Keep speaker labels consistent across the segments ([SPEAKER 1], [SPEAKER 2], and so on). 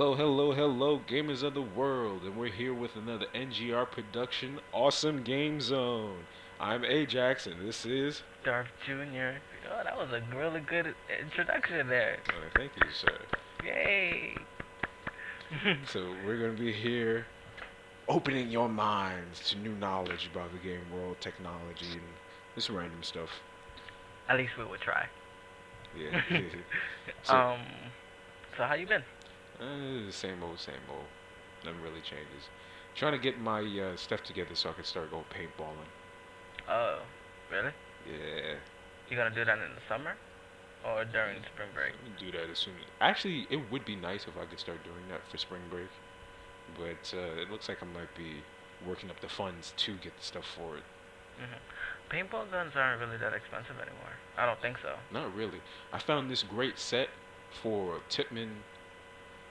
[SPEAKER 1] Hello, hello, hello, gamers of the world, and we're here with another N.G.R production, Awesome Game Zone. I'm Ajax, and this is.
[SPEAKER 2] Darth Jr. Oh, that was a really good introduction there.
[SPEAKER 1] Thank you, sir.
[SPEAKER 2] Yay!
[SPEAKER 1] So we're gonna be here, opening your minds to new knowledge about the game world, technology, and this random stuff.
[SPEAKER 2] At least we would try.
[SPEAKER 1] Yeah. So,
[SPEAKER 2] um, so how you been?
[SPEAKER 1] same old, same old. Nothing really changes. Trying to get my stuff together so I can start going paintballing.
[SPEAKER 2] Oh, really?
[SPEAKER 1] Yeah.
[SPEAKER 2] You gonna do that in the summer or during spring break?
[SPEAKER 1] Do that as soon as. Actually, it would be nice if I could start doing that for spring break, but it looks like I might be working up the funds to get the stuff for it.
[SPEAKER 2] Paintball guns aren't really that expensive anymore. I don't think so.
[SPEAKER 1] Not really. I found this great set for Tipman.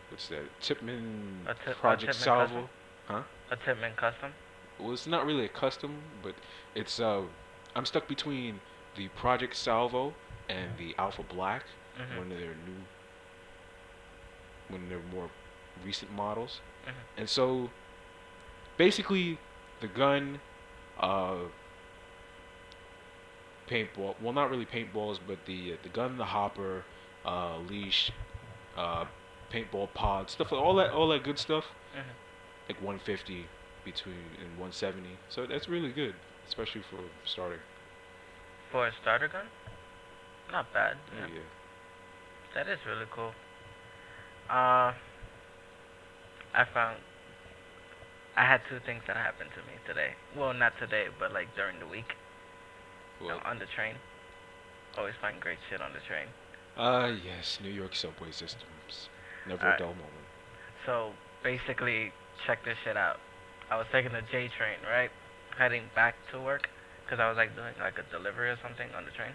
[SPEAKER 1] What's that? Tipman
[SPEAKER 2] A
[SPEAKER 1] Project
[SPEAKER 2] Tipman
[SPEAKER 1] Salvo.
[SPEAKER 2] custom?
[SPEAKER 1] Huh?
[SPEAKER 2] A Tipman custom?
[SPEAKER 1] Well, it's not really a custom, but it's I'm stuck between the Project Salvo and the Alpha Black, one of their new, one of their more recent models. And so, basically, the gun, paintball. Well, not really paintballs, but the gun, the hopper, leash, paintball pod, stuff, all that good stuff. Like 150 between and 170. So that's really good, especially for starting.
[SPEAKER 2] For a starter gun? Not bad.
[SPEAKER 1] Yeah.
[SPEAKER 2] That is really cool. I found I had two things that happened to me today. Well, not today, but like during the week.
[SPEAKER 1] Well,
[SPEAKER 2] On the train. Always find great shit on the train.
[SPEAKER 1] yes, New York subway systems. Never a
[SPEAKER 2] Alright.
[SPEAKER 1] dull moment.
[SPEAKER 2] So basically, check this shit out. I was taking the J train, right? Heading back to work, because I was like doing like a delivery or something on the train.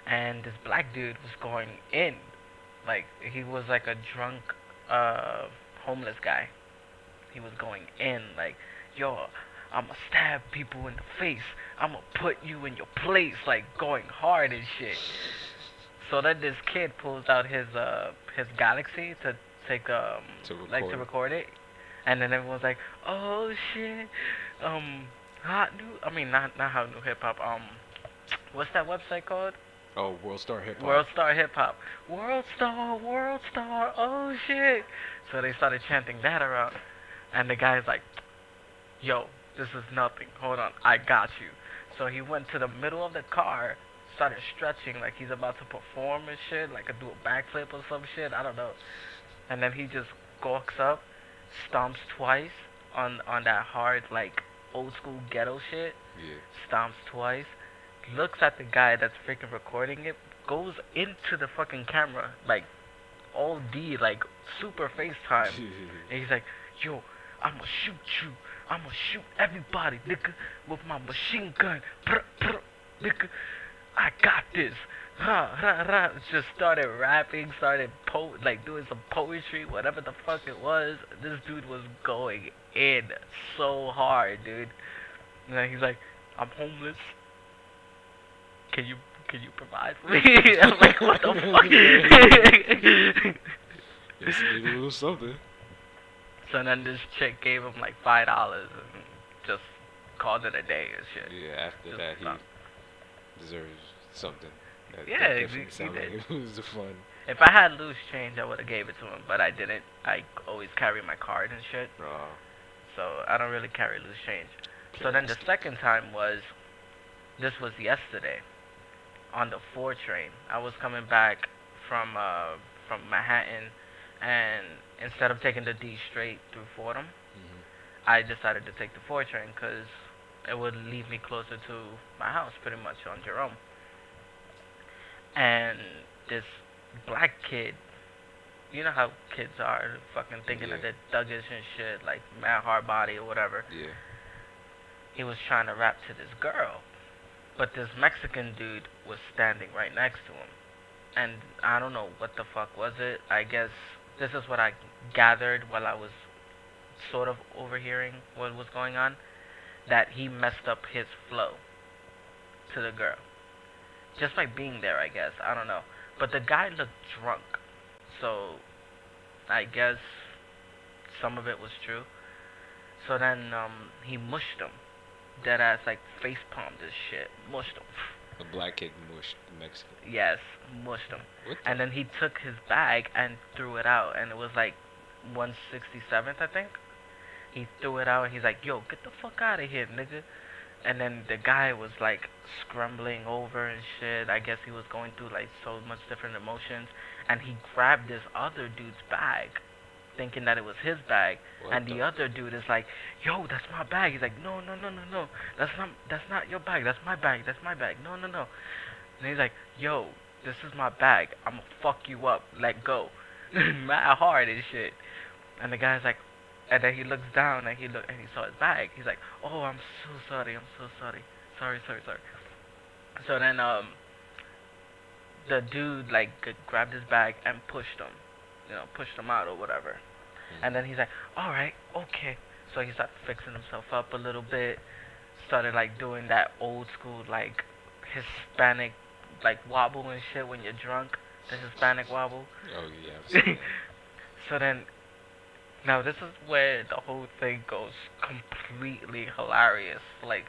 [SPEAKER 2] And this black dude was going in. Like, he was like a drunk, homeless guy. He was going in like, yo, I'ma stab people in the face. I'ma put you in your place, like going hard and shit. So then this kid pulls out his Galaxy to take to record it, and then everyone's like, oh shit, hot new. I mean not hot new hip hop. What's that website called?
[SPEAKER 1] Oh, World Star Hip Hop.
[SPEAKER 2] World Star Hip Hop. World Star, World Star. Oh shit. So they started chanting that around, and the guy's like, yo, this is nothing. Hold on, I got you. So he went to the middle of the car, started stretching like he's about to perform and shit, like do a backflip or some shit. I don't know. And then he just gawks up, stomps twice on that hard like old school ghetto shit.
[SPEAKER 1] Yeah.
[SPEAKER 2] Stomps twice, looks at the guy that's freaking recording it, goes into the fucking camera like all D, like super FaceTime. And he's like, yo, I'ma shoot you. I'ma shoot everybody, nigga, with my machine gun. Brr, brr, nigga, I got this. Just started rapping, started like doing some poetry, whatever the fuck it was. This dude was going in so hard, dude. And then he's like, I'm homeless. Can you provide for me? I'm like, what the fuck?
[SPEAKER 1] Yes, need a little something.
[SPEAKER 2] So then this chick gave him like $5 and just called it a day and shit.
[SPEAKER 1] Yeah, after
[SPEAKER 2] Just
[SPEAKER 1] that
[SPEAKER 2] stopped.
[SPEAKER 1] he deserves something.
[SPEAKER 2] Yeah,
[SPEAKER 1] that
[SPEAKER 2] he
[SPEAKER 1] definitely sounded
[SPEAKER 2] did.
[SPEAKER 1] like it was fun.
[SPEAKER 2] If I had loose change, I would have gave it to him, but I didn't. I always carry my card and shit, so I don't really carry loose change. So then the second time this was yesterday, on the 4 train. I was coming back from Manhattan, and instead of taking the D straight through Fordham, I decided to take the 4 train because it would lead me closer to my house, pretty much on Jerome. And this black kid, you know how kids are, fucking thinking that they're thuggish and shit, like mad hard body or whatever.
[SPEAKER 1] Yeah.
[SPEAKER 2] He was trying to rap to this girl, but this Mexican dude was standing right next to him. And I don't know what the fuck was it. I guess this is what I gathered while I was sort of overhearing what was going on, that he messed up his flow to the girl. Just by being there, I guess. I don't know. But the guy looked drunk. So I guess some of it was true. So then he mushed him. Dead ass like face palmed this shit. Mushed him.
[SPEAKER 1] A black kid mushed the Mexican.
[SPEAKER 2] Yes, mushed him.
[SPEAKER 1] What the?
[SPEAKER 2] And then he took his bag and threw it out, and it was like 167th, I think. He threw it out, and he's like, "Yo, get the fuck out of here, nigga." And then the guy was like scrambling over and shit. I guess he was going through like so much different emotions, and he grabbed this other dude's bag, thinking that it was his bag.
[SPEAKER 1] What
[SPEAKER 2] And the other dude is like, "Yo, that's my bag." He's like, "No, no, no, no, no. That's not your bag. That's my bag. That's my bag. No, no, no." And he's like, "Yo, this is my bag. I'ma fuck you up. Let go." Mad hard and shit. And the guy's like, and then he looks down and he saw his bag. He's like, "Oh, I'm so sorry. I'm so sorry. Sorry, sorry, sorry." So then the dude like grabbed his bag and pushed him, pushed him out or whatever. And then he's like, "All right, okay." So he started fixing himself up a little bit. Started like doing that old school like Hispanic like wobble and shit when you're drunk. The Hispanic wobble.
[SPEAKER 1] Oh yeah. I've seen that.
[SPEAKER 2] So then, now this is where the whole thing goes completely hilarious. Like,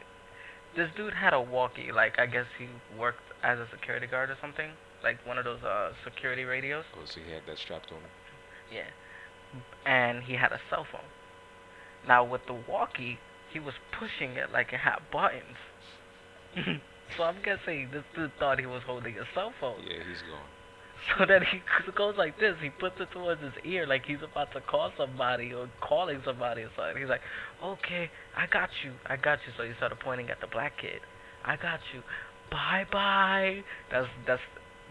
[SPEAKER 2] this dude had a walkie. Like, I guess he worked as a security guard or something. Like one of those security radios.
[SPEAKER 1] Oh, so he had that strapped on him.
[SPEAKER 2] Yeah. And he had a cell phone. Now with the walkie, he was pushing it like it had buttons. So I'm guessing this dude thought he was holding a cell phone.
[SPEAKER 1] Yeah, he's gone.
[SPEAKER 2] So then he goes like this. He puts it towards his ear like he's about to call somebody or calling somebody or something. He's like, "Okay, I got you. I got you." So he started pointing at the black kid. "I got you. Bye bye." That's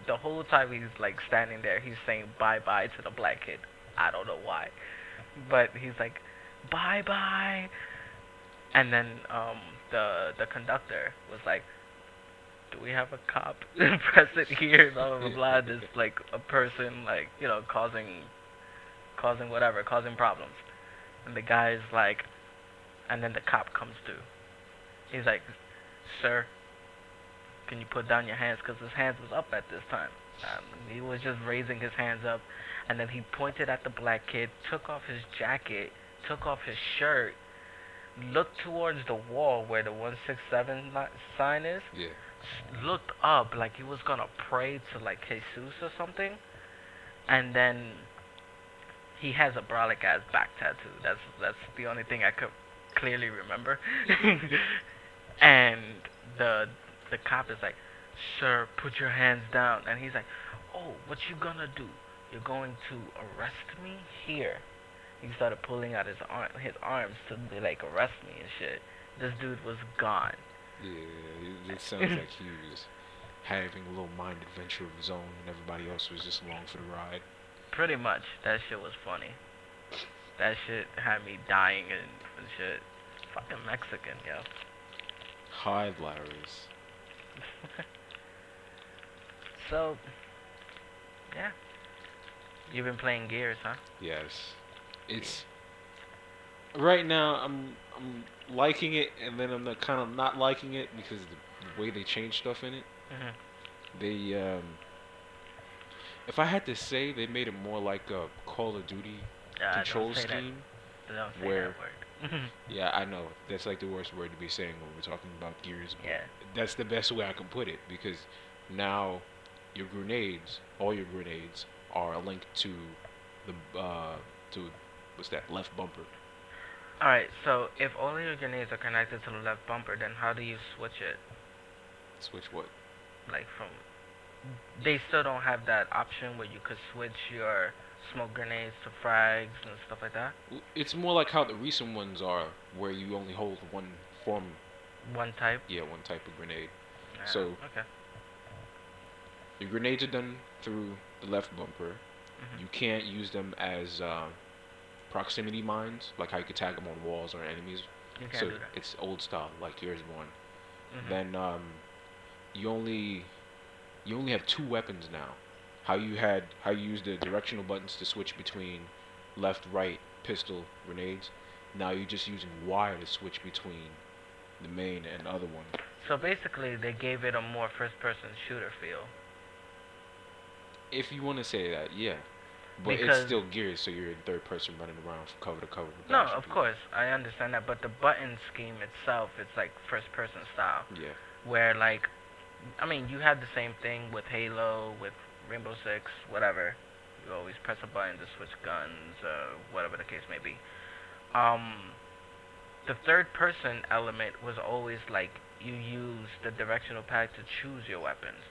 [SPEAKER 2] the whole time he's like standing there. He's saying bye bye to the black kid. I don't know why, but he's like, "Bye bye." And then the conductor was like, "Do we have a cop present here?" Blah blah blah. There's like a person like causing whatever, causing problems. And the guy's like, and then the cop comes through. He's like, "Sir, can you put down your hands?" Because his hands was up at this time. He was just raising his hands up, and then he pointed at the black kid, took off his jacket, took off his shirt, looked towards the wall where the 167 sign is.
[SPEAKER 1] Yeah.
[SPEAKER 2] Looked up like he was gonna pray to like Jesus or something, and then he has a brolic ass back tattoo. That's the only thing I could clearly remember. And the cop is like, "Sir, put your hands down." And he's like, "Oh, what you gonna do? You're going to arrest me here?" He started pulling out his arms to like arrest me and shit. This dude was gone.
[SPEAKER 1] Yeah, it sounds like he was having a little mind adventure of his own, and everybody else was just along for the ride.
[SPEAKER 2] Pretty much. That shit was funny. That shit had me dying and shit. Fucking Mexican, yo.
[SPEAKER 1] Hilarious.
[SPEAKER 2] So, yeah. You've been playing Gears, huh?
[SPEAKER 1] Yes. It's right now. I'm liking it, and then I'm kind of not liking it because the way they change stuff in it. They if I had to say, they made it more like a Call of Duty control scheme.
[SPEAKER 2] Don't say
[SPEAKER 1] where
[SPEAKER 2] that word.
[SPEAKER 1] yeah, I know that's like the worst word to be saying when we're talking about Gears. But
[SPEAKER 2] Yeah.
[SPEAKER 1] that's the best way I can put it, because now your grenades, all your grenades, are linked to the to what's that, left bumper.
[SPEAKER 2] Alright, so if all your grenades are connected to the left bumper, then how do you switch it?
[SPEAKER 1] Switch what?
[SPEAKER 2] Like from... They still don't have that option where you could switch your smoke grenades to frags and stuff like that?
[SPEAKER 1] It's more like how the recent ones are, where you only hold one form.
[SPEAKER 2] One type?
[SPEAKER 1] Yeah, one type of grenade.
[SPEAKER 2] Yeah,
[SPEAKER 1] So
[SPEAKER 2] okay.
[SPEAKER 1] your grenades are done through the left bumper. You can't use them as proximity mines, like how you could tag them on walls or enemies.
[SPEAKER 2] You can't
[SPEAKER 1] So
[SPEAKER 2] do that.
[SPEAKER 1] it's old style, like yours one. Then you only have two weapons now. How you used the directional buttons to switch between left, right, pistol, grenades. Now you're just using Y to switch between the main and the other one.
[SPEAKER 2] So basically, they gave it a more first-person shooter feel.
[SPEAKER 1] If you want to say that, yeah. But it's
[SPEAKER 2] because
[SPEAKER 1] still Gears, so you're in third person running around from cover to cover,
[SPEAKER 2] no,
[SPEAKER 1] bashing
[SPEAKER 2] of
[SPEAKER 1] people.
[SPEAKER 2] course I understand that, but the button scheme itself, it's like first person style,
[SPEAKER 1] Yeah.
[SPEAKER 2] where like I mean you had the same thing with Halo, with Rainbow Six, whatever. You always press a button to switch guns, whatever the case may be. Um, the third person element was always like you use the directional pad to choose your weapons.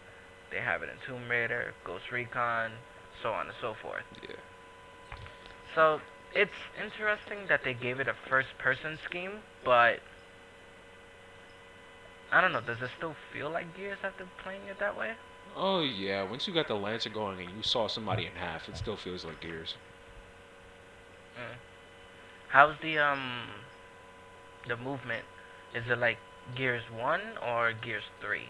[SPEAKER 2] They have it in Tomb Raider, Ghost Recon, so on and so forth.
[SPEAKER 1] Yeah.
[SPEAKER 2] So it's interesting that they gave it a first person scheme, but I don't know, does it still feel like Gears after playing it that way?
[SPEAKER 1] Oh yeah. Once you got the Lancer going and you saw somebody in half, it still feels like Gears.
[SPEAKER 2] Mm. How's the movement? Is it like Gears 1 or Gears 3?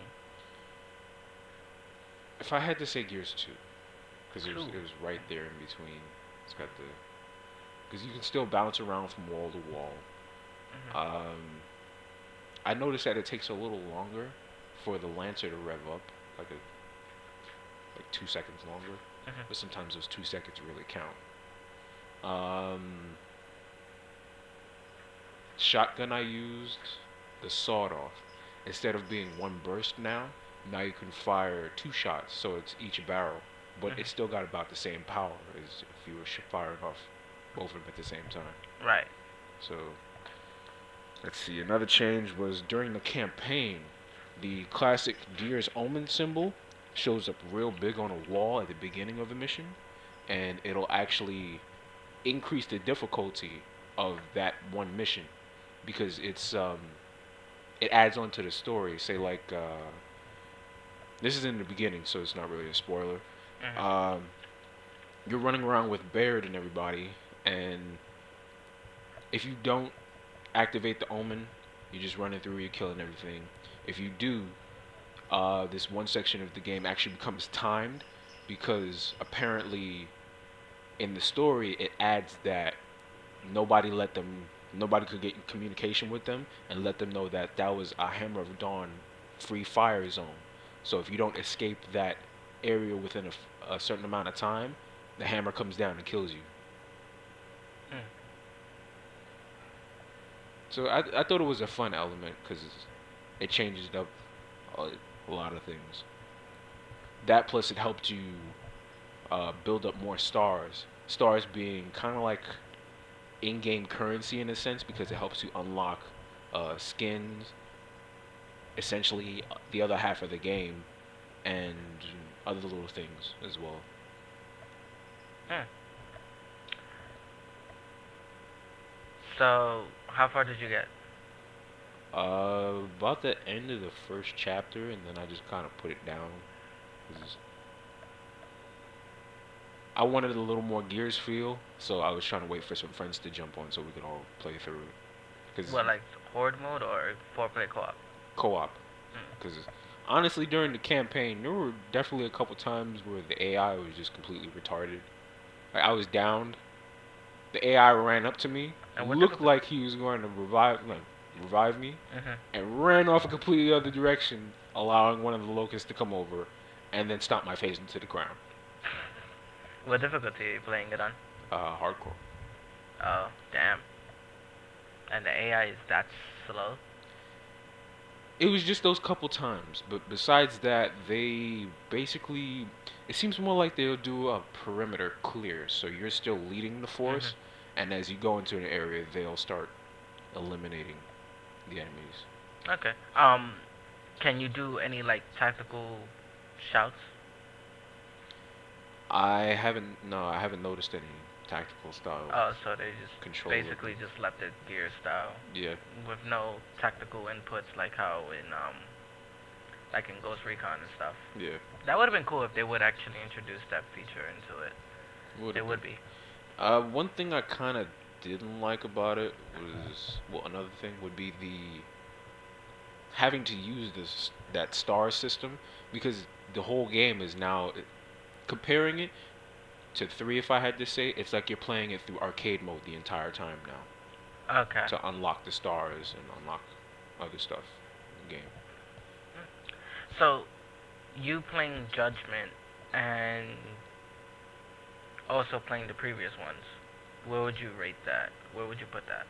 [SPEAKER 1] If I had to say Gears 2, because
[SPEAKER 2] 2.
[SPEAKER 1] it was right there in between. It's got the because you can still bounce around from wall to wall.
[SPEAKER 2] Mhm.
[SPEAKER 1] Um, I noticed that it takes a little longer for the Lancer to rev up, like a like 2 seconds longer.
[SPEAKER 2] Mhm.
[SPEAKER 1] But sometimes those 2 seconds really count. Um, Shotgun I used, the sawed off. Instead of being one burst now you can fire two shots, so it's each barrel. But
[SPEAKER 2] Mhm.
[SPEAKER 1] it's still got about the same power as if you were firing off both of them at the same time.
[SPEAKER 2] Right.
[SPEAKER 1] So, let's see. Another change was during the campaign, the classic Gears Omen symbol shows up real big on a wall at the beginning of a mission, and it'll actually increase the difficulty of that one mission because it adds on to the story. Say like this is in the beginning, so it's not really a spoiler.
[SPEAKER 2] Mhm.
[SPEAKER 1] Um, you're running around with Baird and everybody, and if you don't activate the Omen, you're just running through, you're killing everything. If you do, this one section of the game actually becomes timed because apparently in the story it adds that nobody let them nobody could get in communication with them and let them know that that was a Hammer of Dawn free fire zone. So if you don't escape that area within a certain amount of time, the hammer comes down and kills you.
[SPEAKER 2] Mm.
[SPEAKER 1] So I thought it was a fun element because it changes up a lot of things. That plus it helped you build up more stars. Stars being kind of like in-game currency in a sense because it helps you unlock skins, essentially the other half of the game, and other little things as well.
[SPEAKER 2] Mm. So how far did you get?
[SPEAKER 1] About the end of the first chapter, and then I just kind of put it down. 'Cause I wanted a little more Gears feel, so I was trying to wait for some friends to jump on so we could all play through it. Because
[SPEAKER 2] What, like horde mode or four-player co-op?
[SPEAKER 1] co-op.
[SPEAKER 2] Mm.
[SPEAKER 1] Because honestly, during the campaign, there were definitely a couple times where the AI was just completely retarded. Like I was downed, the AI ran up to me,
[SPEAKER 2] And what
[SPEAKER 1] looked
[SPEAKER 2] difficulty?
[SPEAKER 1] like he was going to revive me,
[SPEAKER 2] Mhm.
[SPEAKER 1] and ran off a completely other direction, allowing one of the locusts to come over, and then stomp my face into the ground.
[SPEAKER 2] What difficulty are you playing it on?
[SPEAKER 1] Hardcore.
[SPEAKER 2] Oh, damn. And the AI is that slow?
[SPEAKER 1] It was just those couple times, but besides that, they basically. It seems more like they'll do a perimeter clear, so you're still leading the
[SPEAKER 2] Mhm.
[SPEAKER 1] force, and as you go into an area, they'll start eliminating the enemies.
[SPEAKER 2] Okay. Can you do any like tactical shouts?
[SPEAKER 1] I haven't noticed any tactical style
[SPEAKER 2] Oh, so they just
[SPEAKER 1] control of
[SPEAKER 2] basically
[SPEAKER 1] them.
[SPEAKER 2] just left it gear style
[SPEAKER 1] Yeah,
[SPEAKER 2] with no tactical inputs like how in like in Ghost Recon and stuff.
[SPEAKER 1] yeah.
[SPEAKER 2] That would have been cool if they would actually introduce that feature into it.
[SPEAKER 1] Would
[SPEAKER 2] It
[SPEAKER 1] have been.
[SPEAKER 2] would be.
[SPEAKER 1] One thing I kind of didn't like about it was, well, another thing would be the having to use this that star system because the whole game is now comparing it to three. If I had to say, it's like you're playing it through arcade mode the entire time now
[SPEAKER 2] Okay.
[SPEAKER 1] to unlock the stars and unlock other stuff in the game.
[SPEAKER 2] So you playing Judgment and also playing the previous ones, where would you rate that? Where would you put that?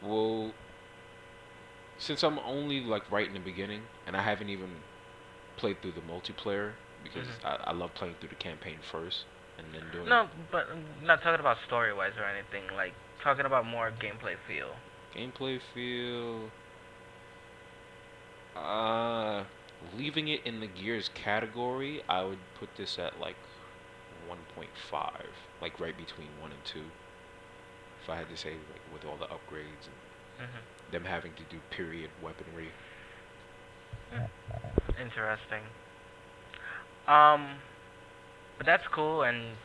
[SPEAKER 1] Well, since I'm only like right in the beginning, and I haven't even played through the multiplayer because
[SPEAKER 2] Hmm.
[SPEAKER 1] I love playing through the campaign first and then doing
[SPEAKER 2] No, but I'm not talking about story wise or anything. Like talking about more gameplay feel.
[SPEAKER 1] gameplay feel. Uh, Leaving it in the Gears category, I would put this at like 1.5, like right between 1 and 2. If I had to say, like with all the upgrades and
[SPEAKER 2] Hmm.
[SPEAKER 1] them having to do period weaponry.
[SPEAKER 2] Interesting. Um, but that's cool, and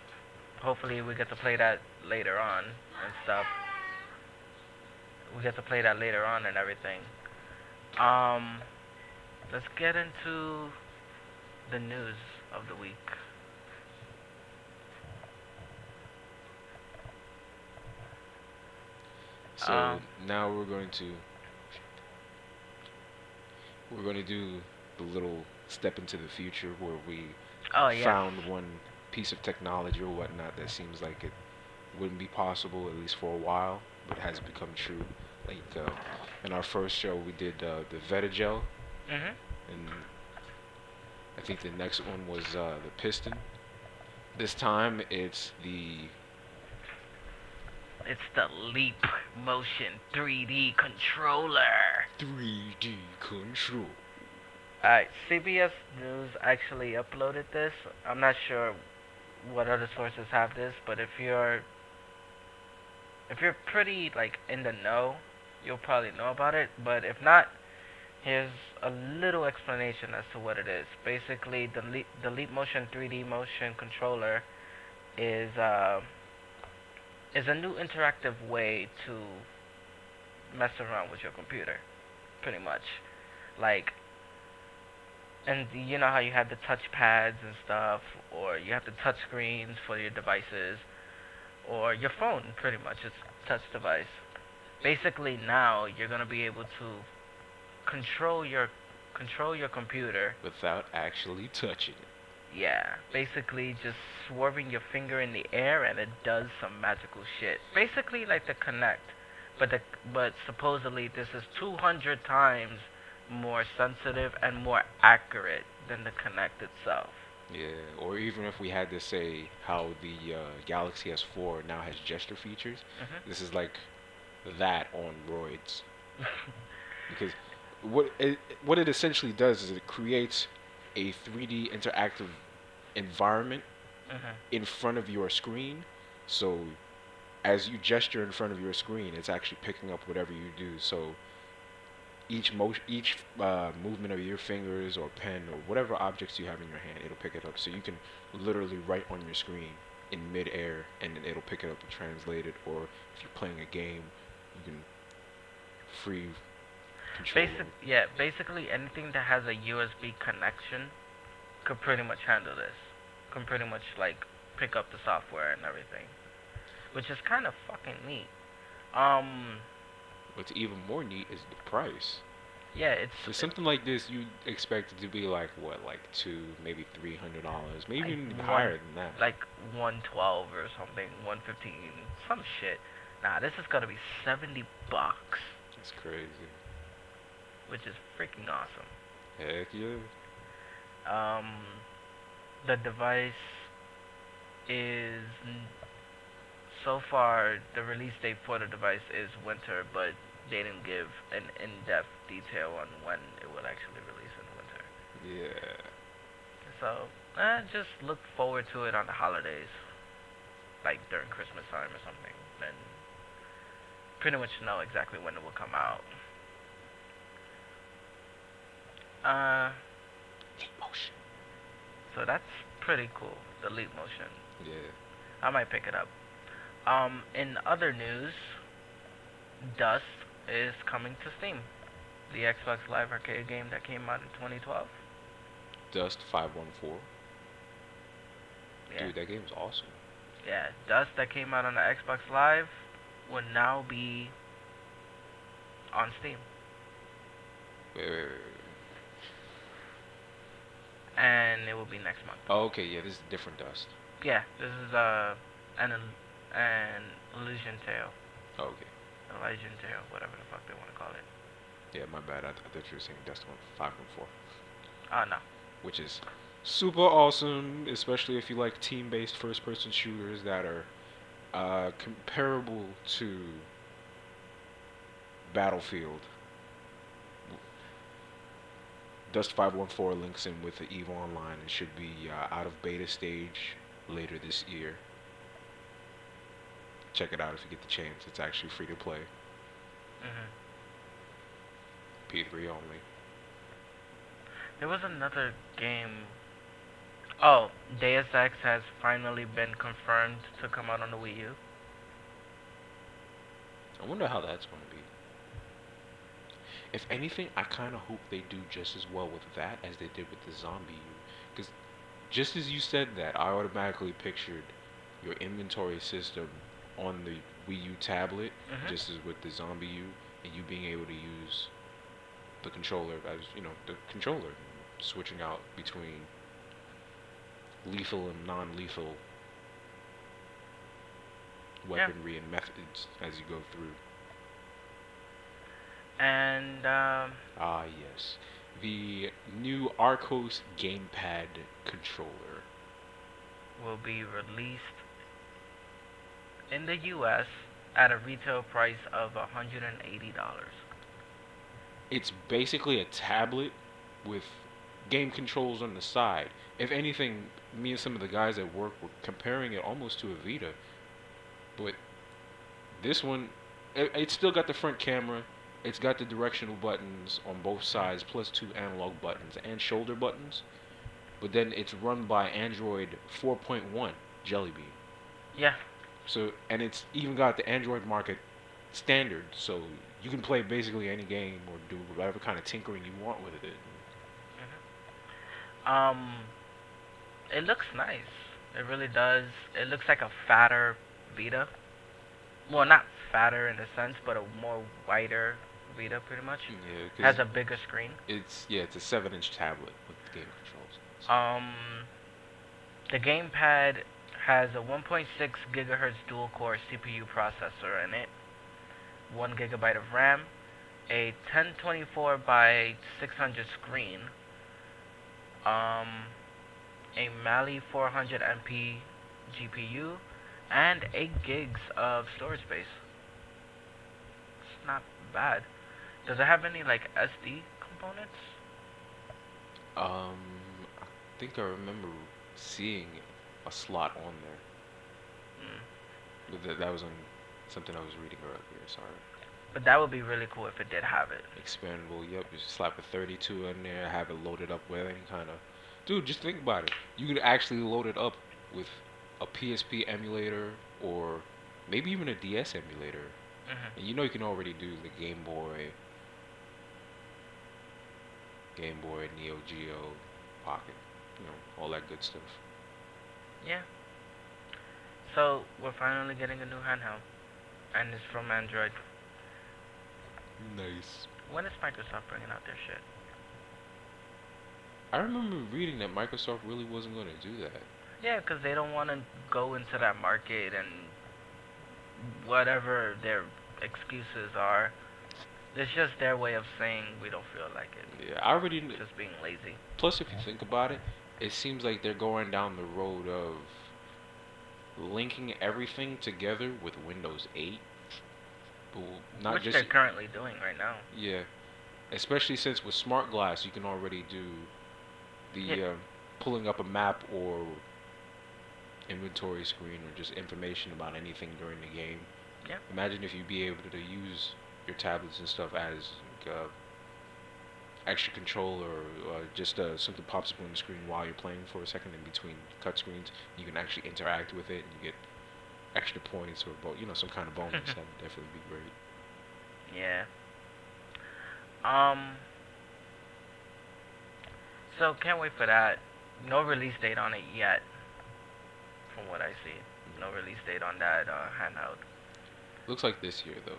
[SPEAKER 2] hopefully we get to play that later on and stuff. We get to play that later on and everything. Um, let's get into the news of the week.
[SPEAKER 1] So now we're going to do the little step into the future where we
[SPEAKER 2] Oh yes.
[SPEAKER 1] found one piece of technology or whatnot that seems like it wouldn't be possible at least for a while, but has become true. Like in our first show, we did the Vetagel,
[SPEAKER 2] Mhm.
[SPEAKER 1] and I think the next one was the piston. This time
[SPEAKER 2] It's the Leap Motion 3D controller.
[SPEAKER 1] 3D control.
[SPEAKER 2] Alright, CBS News actually uploaded this. I'm not sure what other sources have this, but if you're pretty like in the know, you'll probably know about it. But if not, here's a little explanation as to what it is. Basically, the Leap Motion 3D motion controller is uh is a new interactive way to mess around with your computer, pretty much. Like, and you know how you have the touch pads and stuff, or you have the touch screens for your devices, or your phone, pretty much, it's a touch device. Basically, now you're gonna be able to control your control your computer.
[SPEAKER 1] Without actually touching it.
[SPEAKER 2] Yeah, basically just swerving your finger in the air and it does some magical shit. Basically like the Connect, but supposedly this is 200 times more sensitive and more accurate than the Connect itself.
[SPEAKER 1] Yeah, or even if we had to say how the Galaxy S4 now has gesture features,
[SPEAKER 2] Mhm.
[SPEAKER 1] this is like that on roids. Because what it essentially does is it creates a 3D interactive environment
[SPEAKER 2] Mhm.
[SPEAKER 1] in front of your screen. So as you gesture in front of your screen, it's actually picking up whatever you do. So each movement of your fingers or pen or whatever objects you have in your hand, it'll pick it up. So you can literally write on your screen in mid-air, and then it'll pick it up and translate it. Or if you're playing a game, you can free control over.
[SPEAKER 2] Yeah, basically anything that has a USB connection could pretty much handle this. Can pretty much like pick up the software and everything, which is kind of fucking neat. Um,
[SPEAKER 1] What's even more neat is the price.
[SPEAKER 2] yeah,
[SPEAKER 1] For something like this, you expect it to be like what, like two, maybe $300, maybe
[SPEAKER 2] like
[SPEAKER 1] even
[SPEAKER 2] one
[SPEAKER 1] higher than that.
[SPEAKER 2] like 112 or something, 115, some shit. Nah, this is gonna be $70,
[SPEAKER 1] It's crazy.
[SPEAKER 2] which is freaking awesome.
[SPEAKER 1] Heck yeah.
[SPEAKER 2] Um, the device is so far the release date for the device is winter, but they didn't give an in-depth detail on when it will actually release in winter.
[SPEAKER 1] Yeah.
[SPEAKER 2] So, just look forward to it on the holidays, like during Christmas time or something, and pretty much know exactly when it will come out. Uh,
[SPEAKER 1] Leap motion.
[SPEAKER 2] so that's pretty cool. The Leap Motion.
[SPEAKER 1] Yeah.
[SPEAKER 2] I might pick it up. In other news, Dust is coming to Steam. The Xbox Live Arcade game that came out in 2012.
[SPEAKER 1] Dust 514.
[SPEAKER 2] Yeah,
[SPEAKER 1] Dude, that game's awesome.
[SPEAKER 2] yeah. Dust that came out on the Xbox Live will now be on Steam,
[SPEAKER 1] Wait, wait, wait, wait.
[SPEAKER 2] and it will be next month.
[SPEAKER 1] Oh, okay, yeah, this is different Dust.
[SPEAKER 2] Yeah, this is an illusion tale,
[SPEAKER 1] Oh, okay.
[SPEAKER 2] illusion tale, whatever the fuck they want to call it.
[SPEAKER 1] Yeah, my bad. I thought you were saying Destiny 5.4,
[SPEAKER 2] Oh no.
[SPEAKER 1] which is super awesome, especially if you like team-based first-person shooters that are comparable to Battlefield. Dust 514 links in with the EVE Online and should be out of beta stage later this year. Check it out if you get the chance. It's actually free to play.
[SPEAKER 2] Mhm.
[SPEAKER 1] P3 only.
[SPEAKER 2] There was another game. Oh, Deus Ex has finally been confirmed to come out on the Wii U.
[SPEAKER 1] I wonder how that's going to be. If anything, I kind of hope they do just as well with that as they did with the Zombie U. Because just as you said that, I automatically pictured your inventory system on the Wii U tablet, just as with the Zombie U, and you being able to use the controller as, the controller, switching out between lethal and non-lethal weaponry and methods as you go through.
[SPEAKER 2] And
[SPEAKER 1] Yes, the new Arcos gamepad controller
[SPEAKER 2] will be released in the US at a retail price of $180.
[SPEAKER 1] It's basically a tablet with game controls on the side. If anything, me and some of the guys at work were comparing it almost to a Vita, but this one, it's still got the front camera. It's got the directional buttons on both sides, plus 2 analog buttons and shoulder buttons. But then it's run by Android 4.1 Jelly Bean.
[SPEAKER 2] Yeah.
[SPEAKER 1] So, and it's even got the Android market standard, so you can play basically any game or do whatever kind of tinkering you want with it.
[SPEAKER 2] It looks nice. It really does. It looks like a fatter Vita. Well, not fatter in a sense, but a more wider Vita, pretty much.
[SPEAKER 1] Yeah,
[SPEAKER 2] has a bigger screen.
[SPEAKER 1] It's a 7-inch tablet with game controls.
[SPEAKER 2] The gamepad has a 1.6 gigahertz dual-core CPU processor in it, 1 gigabyte of RAM, a 1024 by 600 screen, a Mali 400 MP GPU, and 8 gigs of storage space. It's not bad. Does it have any like SD components?
[SPEAKER 1] I think I remember seeing a slot on there. But that was on something I was reading earlier. Sorry.
[SPEAKER 2] But that would be really cool if it did have it.
[SPEAKER 1] Expandable. Yep. Just slap a 32 in there. Have it loaded up with any kind of. Dude, just think about it. You could actually load it up with a PSP emulator or maybe even a DS emulator. And you can already do the Game Boy, Neo Geo, Pocket, all that good stuff.
[SPEAKER 2] Yeah. So we're finally getting a new handheld, and it's from Android.
[SPEAKER 1] Nice.
[SPEAKER 2] When is Microsoft bringing out their shit?
[SPEAKER 1] I remember reading that Microsoft really wasn't going to do that.
[SPEAKER 2] Yeah, because they don't want to go into that market and whatever their excuses are. It's just their way of saying we don't feel like it.
[SPEAKER 1] Yeah, I already
[SPEAKER 2] just being lazy.
[SPEAKER 1] Plus, if you think about it, it seems like they're going down the road of linking everything together with Windows 8. But not
[SPEAKER 2] which
[SPEAKER 1] just
[SPEAKER 2] they're currently doing right now.
[SPEAKER 1] Yeah, especially since with Smart Glass you can already do the pulling up a map or inventory screen or just information about anything during the game.
[SPEAKER 2] Yeah.
[SPEAKER 1] Imagine if you'd be able to use your tablets and stuff as extra control or just something pops up on the screen while you're playing for a second in between cut screens. You can actually interact with it and you get extra points or some kind of bonus. That would definitely be great.
[SPEAKER 2] Yeah. So can't wait for that. No release date on it yet, from what I see. No release date on that handheld.
[SPEAKER 1] Looks like this year though.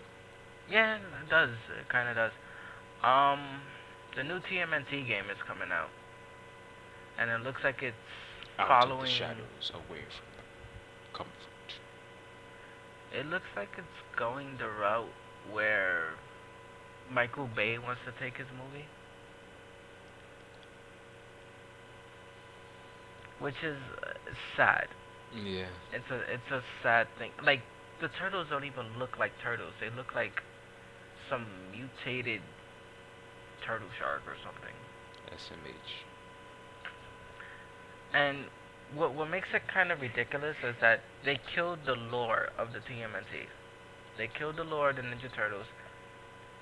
[SPEAKER 2] Yeah, it does. It kind of does. The new TMNT game is coming out, and it looks like it's
[SPEAKER 1] Out
[SPEAKER 2] following
[SPEAKER 1] of the shadows, away from
[SPEAKER 2] It looks like it's going the route where Michael Bay wants to take his movie, which is sad.
[SPEAKER 1] Yeah.
[SPEAKER 2] It's a sad thing. Like the turtles don't even look like turtles. They look like some mutated turtle shark or something.
[SPEAKER 1] SMH.
[SPEAKER 2] And what makes it kind of ridiculous is that they killed the lore of the TMNT. They killed the lore of the Ninja Turtles.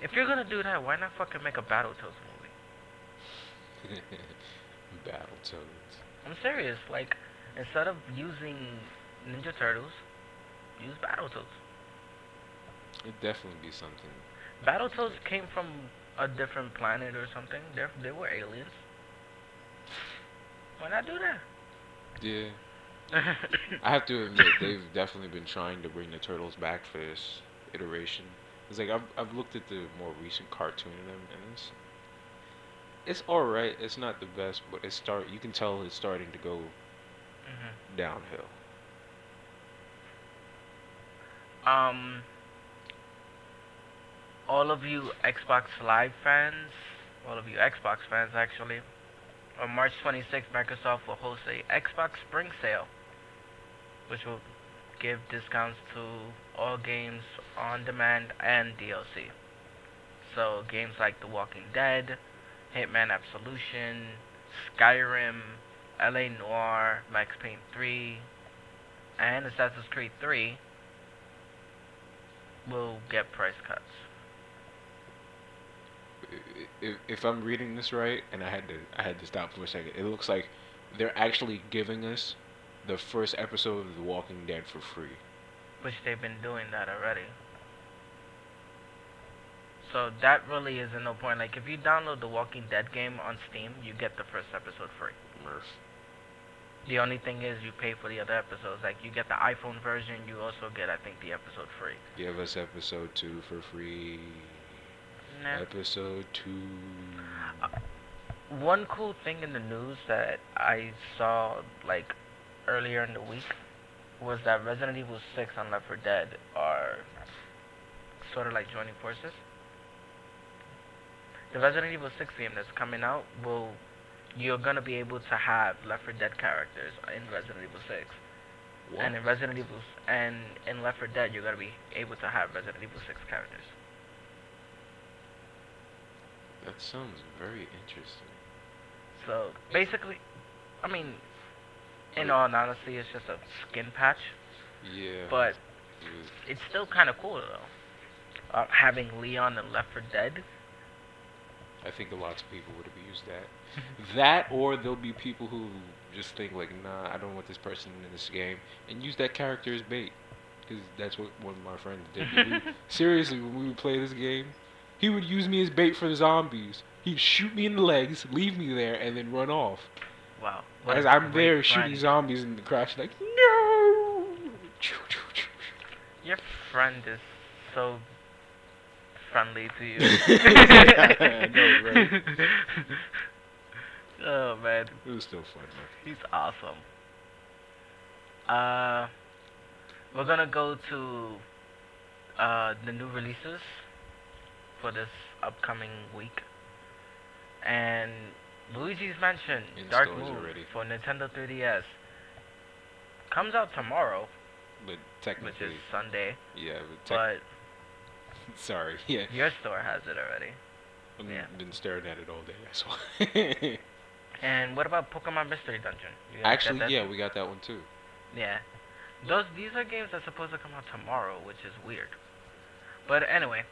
[SPEAKER 2] If you're gonna do that, why not fucking make a Battletoads movie?
[SPEAKER 1] Battletoads.
[SPEAKER 2] I'm serious. Like, instead of using Ninja Turtles, use Battletoads.
[SPEAKER 1] It'd definitely be something.
[SPEAKER 2] Battletoads came from a different planet or something. They were aliens. Why not do that?
[SPEAKER 1] Yeah. I have to admit, they've definitely been trying to bring the turtles back for this iteration. It's like I've looked at the more recent cartoon of them, and it's all right. It's not the best, but you can tell it's starting to go downhill.
[SPEAKER 2] Um, all of you Xbox Live fans, all of you Xbox fans actually, on March 26th, Microsoft will host a Xbox Spring Sale, which will give discounts to all games on demand and DLC. So games like The Walking Dead, Hitman Absolution, Skyrim, LA Noire, Max Payne 3, and Assassin's Creed 3 will get price cuts.
[SPEAKER 1] If I'm reading this right, and I had to stop for a second. It looks like they're actually giving us the first episode of The Walking Dead for free.
[SPEAKER 2] Which they've been doing that already. So that really isn't no point. Like if you download the Walking Dead game on Steam, you get the first episode free.
[SPEAKER 1] Murph.
[SPEAKER 2] The only thing is you pay for the other episodes. Like you get the iPhone version, you also get I think the episode free.
[SPEAKER 1] Give us episode 2 for free.
[SPEAKER 2] Nah.
[SPEAKER 1] Episode 2.
[SPEAKER 2] One cool thing in the news that I saw like earlier in the week was that Resident Evil 6 and Left 4 Dead are sort of like joining forces. The Resident Evil 6 game that's coming out you're gonna be able to have Left 4 Dead characters in Resident Evil 6.
[SPEAKER 1] What?
[SPEAKER 2] And in Resident Evil and in Left 4 Dead you're gonna be able to have Resident Evil 6 characters.
[SPEAKER 1] That sounds very interesting.
[SPEAKER 2] So basically, I mean, in all honesty, it's just a skin patch.
[SPEAKER 1] Yeah.
[SPEAKER 2] But it's still kind of cool though. Having Leon and Left 4 Dead.
[SPEAKER 1] I think lots of people would abuse that. That, or there'll be people who just think like, nah, I don't want this person in this game, and use that character as bait. Because that's what one of my friends did. Seriously, when we would play this game, he would use me as bait for the zombies. He'd shoot me in the legs, leave me there, and then run off.
[SPEAKER 2] Wow.
[SPEAKER 1] As I'm there shooting zombies in the crash, like, no!
[SPEAKER 2] Your friend is so friendly to you.
[SPEAKER 1] I know, right?
[SPEAKER 2] Oh, man.
[SPEAKER 1] It was still fun, man.
[SPEAKER 2] He's awesome. We're gonna go to the new releases for this upcoming week. And Luigi's Mansion Dark Moon for Nintendo 3DS comes out tomorrow,
[SPEAKER 1] but technically,
[SPEAKER 2] which is Sunday.
[SPEAKER 1] Yeah,
[SPEAKER 2] but
[SPEAKER 1] sorry, yeah.
[SPEAKER 2] Your store has it already.
[SPEAKER 1] I've been staring at it all day. That's why.
[SPEAKER 2] And what about Pokemon Mystery Dungeon?
[SPEAKER 1] Actually, yeah, we got that one too.
[SPEAKER 2] Yeah, these are games that are supposed to come out tomorrow, which is weird. But anyway.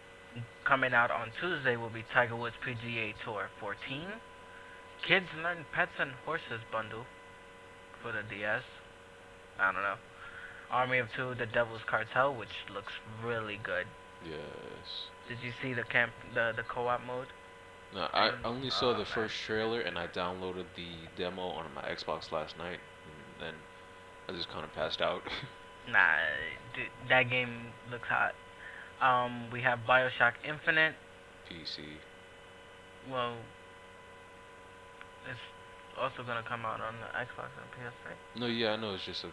[SPEAKER 2] Coming out on Tuesday will be Tiger Woods PGA Tour 14, Kids Learn Pets and Horses bundle for the DS. I don't know. Army of Two, The Devil's Cartel, which looks really good.
[SPEAKER 1] Yes.
[SPEAKER 2] Did you see the co-op mode?
[SPEAKER 1] No, I only saw the first trailer, and I downloaded the demo on my Xbox last night, and then I just kind of passed out.
[SPEAKER 2] Nah, that game looks hot. We have BioShock Infinite.
[SPEAKER 1] PC.
[SPEAKER 2] Well, it's also gonna come out on the Xbox and PS3.
[SPEAKER 1] No, yeah, I know. It's just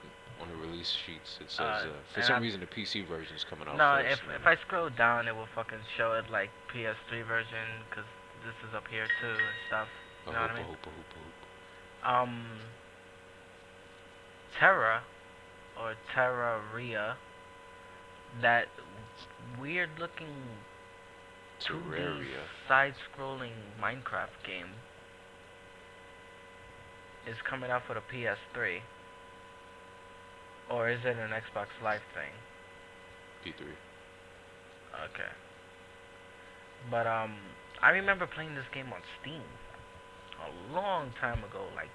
[SPEAKER 1] On the release sheets, it says for
[SPEAKER 2] and
[SPEAKER 1] some reason the PC version is coming out
[SPEAKER 2] no,
[SPEAKER 1] first.
[SPEAKER 2] if I scroll down, it will fucking show it like PS3 version, cause this is up here too and stuff. You know what I mean? Terra or Terraria, that weird looking 2D side-scrolling Minecraft game is coming out for the PS3. Or is it an Xbox Live thing?
[SPEAKER 1] P3.
[SPEAKER 2] Okay. But I remember playing this game on Steam a long time ago, like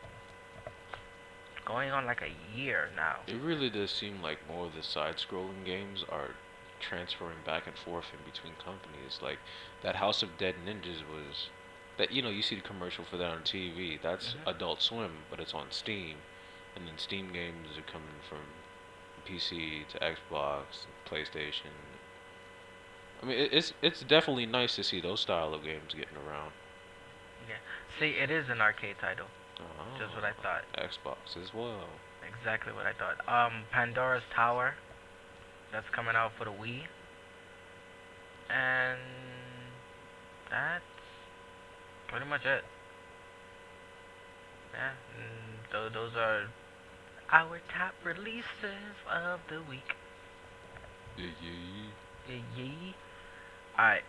[SPEAKER 2] going on like a year now.
[SPEAKER 1] It really does seem like more of the side-scrolling games are transferring back and forth in between companies. Like that House of Dead Ninjas was that, you see the commercial for that on TV. That's Adult Swim, but it's on Steam, and then Steam games are coming from PC to Xbox, PlayStation. I mean, it's definitely nice to see those style of games getting around.
[SPEAKER 2] Yeah. See, it is an arcade title. Just what I thought.
[SPEAKER 1] Xbox as well.
[SPEAKER 2] Exactly what I thought. Pandora's Tower. That's coming out for the Wii. And that's pretty much it. Yeah. Those are our top releases of the week. Yeah. Alright.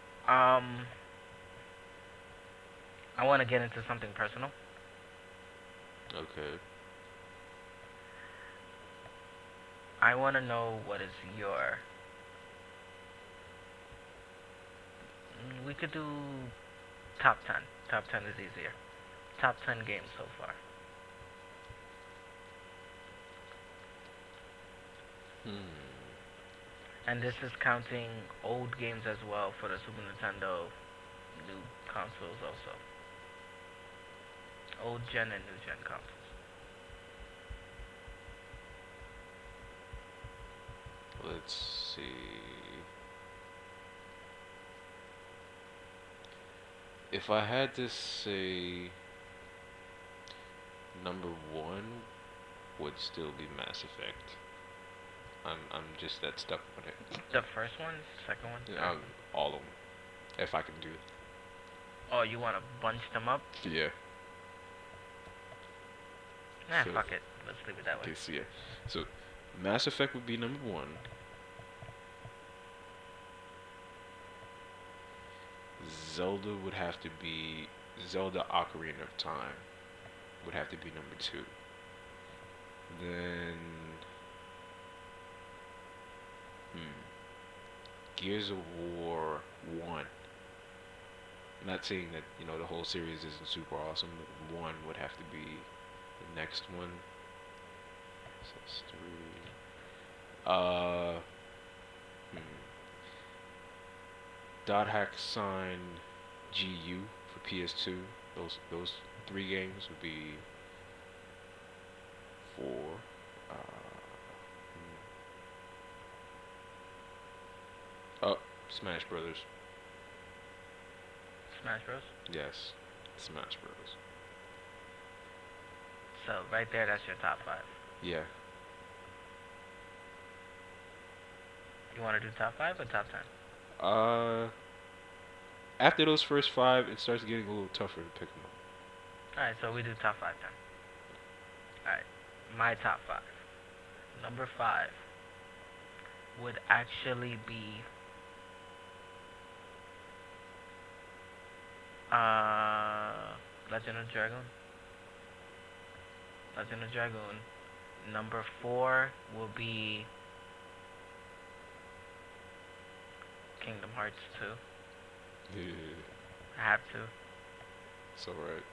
[SPEAKER 2] I want to get into something personal.
[SPEAKER 1] Okay.
[SPEAKER 2] I want to know what is your... We could do top 10. Top 10 is easier. Top 10 games so far. And this is counting old games as well for the Super Nintendo, new consoles also. Old gen and new gen consoles.
[SPEAKER 1] Let's see. If I had to say number one would still be Mass Effect. I'm just that stuck on it.
[SPEAKER 2] The first one, second one?
[SPEAKER 1] All of them. If I can do it.
[SPEAKER 2] Oh, you want to bunch them up?
[SPEAKER 1] Yeah.
[SPEAKER 2] Nah, so, fuck it. Let's leave it that way.
[SPEAKER 1] Okay, so yeah. So, Mass Effect would be number one. Zelda would have to be... Zelda Ocarina of Time would have to be number two. Then... Gears of War 1. I'm not saying that, the whole series isn't super awesome, but 1 would have to be the next one. So that's 3. Dot Hack Sign GU for PS2. Those 3 games would be 4. Smash Brothers.
[SPEAKER 2] Smash Bros?
[SPEAKER 1] Yes, Smash Bros.
[SPEAKER 2] So right there, that's your top 5.
[SPEAKER 1] Yeah.
[SPEAKER 2] You want to do top 5 or top 10?
[SPEAKER 1] After those first 5, it starts getting a little tougher to pick them up.
[SPEAKER 2] Alright, so we do top 5 then. Alright, my top 5. Number 5 would actually be Legend of Dragoon. Legend of Dragoon. Number 4 will be Kingdom Hearts 2.
[SPEAKER 1] Yeah.
[SPEAKER 2] I have to.
[SPEAKER 1] It's alright.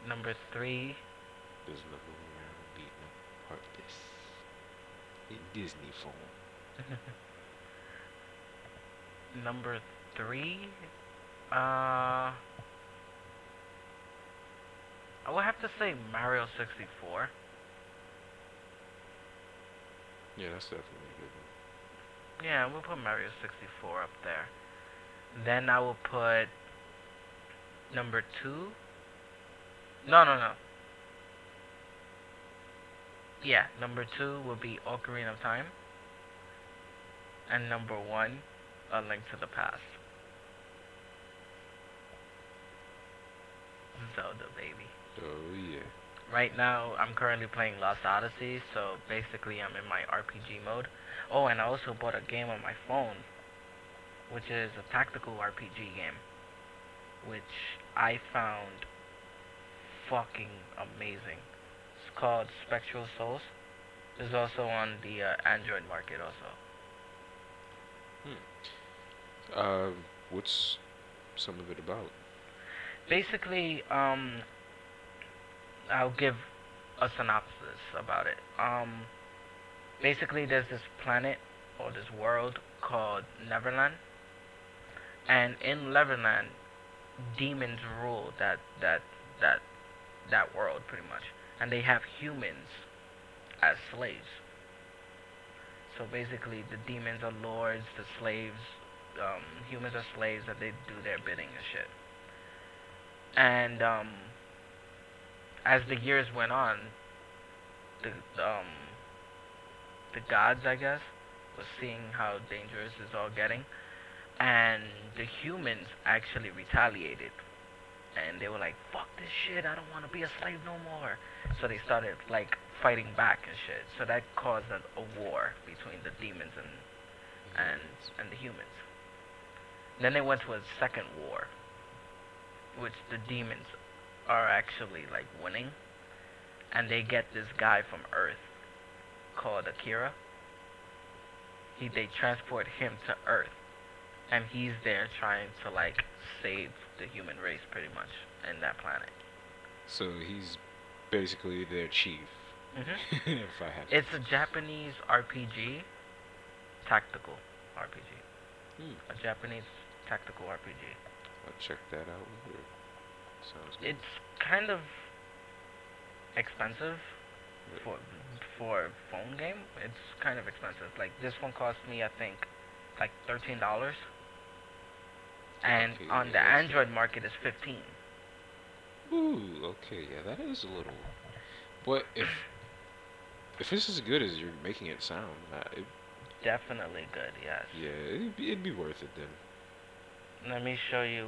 [SPEAKER 2] Number 3.
[SPEAKER 1] There's nothing around beating up Heartless in Disney form.
[SPEAKER 2] Number 3. I would have to say Mario 64.
[SPEAKER 1] Yeah, that's definitely a good one.
[SPEAKER 2] Yeah, we'll put Mario 64 up there. Then I will put number 2. No. Yeah, number 2 will be Ocarina of Time, and number 1, A Link to the Past. Zelda, baby.
[SPEAKER 1] Oh yeah.
[SPEAKER 2] Right now, I'm currently playing Lost Odyssey, so basically I'm in my RPG mode. Oh, and I also bought a game on my phone, which is a tactical RPG game, which I found fucking amazing. It's called Spectral Souls. It's also on the Android market also.
[SPEAKER 1] What's some of it about?
[SPEAKER 2] Basically, I'll give a synopsis about it. Basically, there's this planet or this world called Neverland, and in Neverland, demons rule that that world pretty much, and they have humans as slaves. So basically, the demons are lords, the slaves, humans are slaves that they do their bidding and shit. And as the years went on, the um, the gods, I guess, was seeing how dangerous it's all getting, and the humans actually retaliated, and they were like, "Fuck this shit! I don't want to be a slave no more." So they started like fighting back and shit. So that caused a war between the demons and and the humans. Then they went to a second war, which the demons are actually like winning, and they get this guy from Earth called Akira. They transport him to Earth, and he's there trying to like save the human race pretty much in that planet.
[SPEAKER 1] So he's basically their chief. If I have.
[SPEAKER 2] It's a Japanese RPG, tactical RPG. A Japanese tactical RPG.
[SPEAKER 1] I'll check that out later. Sounds good.
[SPEAKER 2] It's kind of expensive for phone game. It's kind of expensive. Like this one cost me, I think, like $13, and
[SPEAKER 1] Okay,
[SPEAKER 2] on
[SPEAKER 1] yeah,
[SPEAKER 2] the
[SPEAKER 1] that's
[SPEAKER 2] Android market is 15.
[SPEAKER 1] Ooh, okay, yeah, that is a little. But if it's as good as you're making it sound,
[SPEAKER 2] Definitely good. Yes.
[SPEAKER 1] yeah, it'd be worth it then.
[SPEAKER 2] Let me show you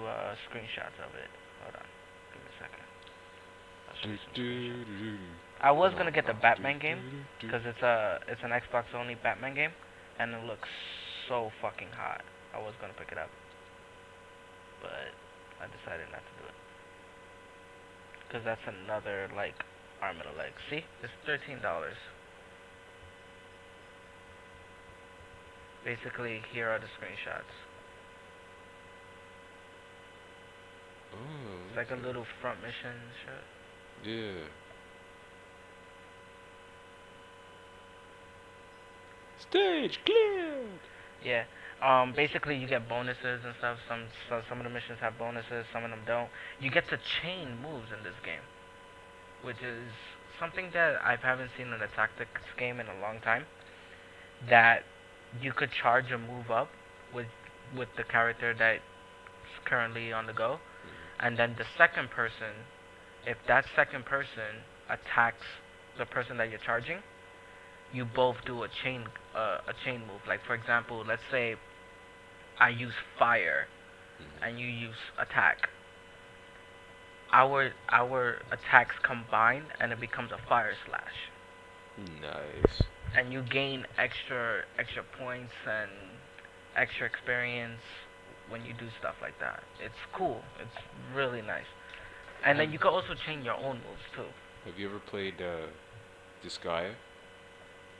[SPEAKER 2] screenshots of it. Hold on. Give me a second. I'll show you some screenshots. I was gonna get the Batman game because it's an Xbox only Batman game, and it looks so fucking hot. I was gonna pick it up, but I decided not to do it because that's another like arm and a leg. See, it's $13. Basically, here are the screenshots.
[SPEAKER 1] Oh,
[SPEAKER 2] It's like a little front mission shit.
[SPEAKER 1] yeah. Stage cleared.
[SPEAKER 2] Yeah. Basically, you get bonuses and stuff. Some of the missions have bonuses, some of them don't. You get to chain moves in this game, which is something that I haven't seen in a tactics game in a long time. That you could charge a move up with the character that's currently on the go, and then the second person, if that second person attacks the person that you're charging, you both do a chain move. Like for example, let's say I use fire and you use attack. Our attacks combine and it becomes a fire slash.
[SPEAKER 1] Nice.
[SPEAKER 2] And you gain extra points and extra experience when you do stuff like that. It's cool. It's really nice. And then you can also chain your own moves too.
[SPEAKER 1] Have you ever played Disgaea?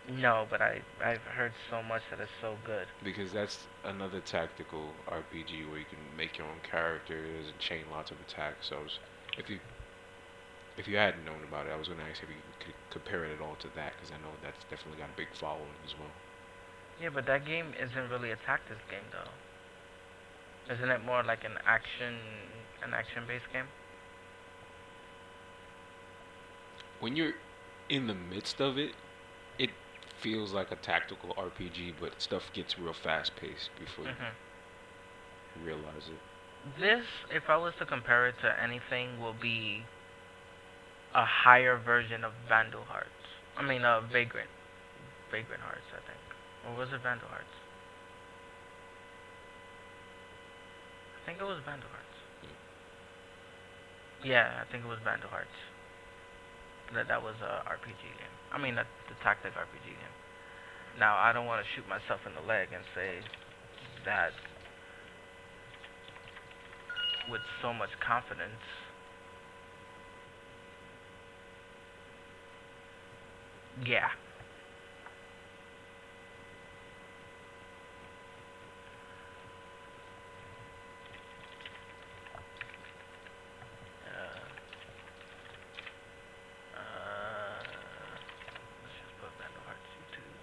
[SPEAKER 2] No, but I've heard so much that it's so good.
[SPEAKER 1] Because that's another tactical RPG where you can make your own characters and chain lots of attacks. So if you hadn't known about it, I was going to ask if you could compare it at all to that, because I know that's definitely got a big following as well.
[SPEAKER 2] Yeah, but that game isn't really a tactics game though. Isn't it more like an action-based game?
[SPEAKER 1] When you're in the midst of it, it feels like a tactical RPG, but stuff gets real fast-paced before you realize it.
[SPEAKER 2] This, if I was to compare it to anything, will be a higher version of Vandal Hearts. I mean, Vagrant. Vagrant Hearts, I think. Or was it Vandal Hearts? I think it was Vandal Hearts. Yeah, I think it was Vandal Hearts. That was a RPG game. I mean, the tactic RPG game. Now, I don't want to shoot myself in the leg and say that with so much confidence. Yeah. Uh, let's just put Vandal Hearts YouTube.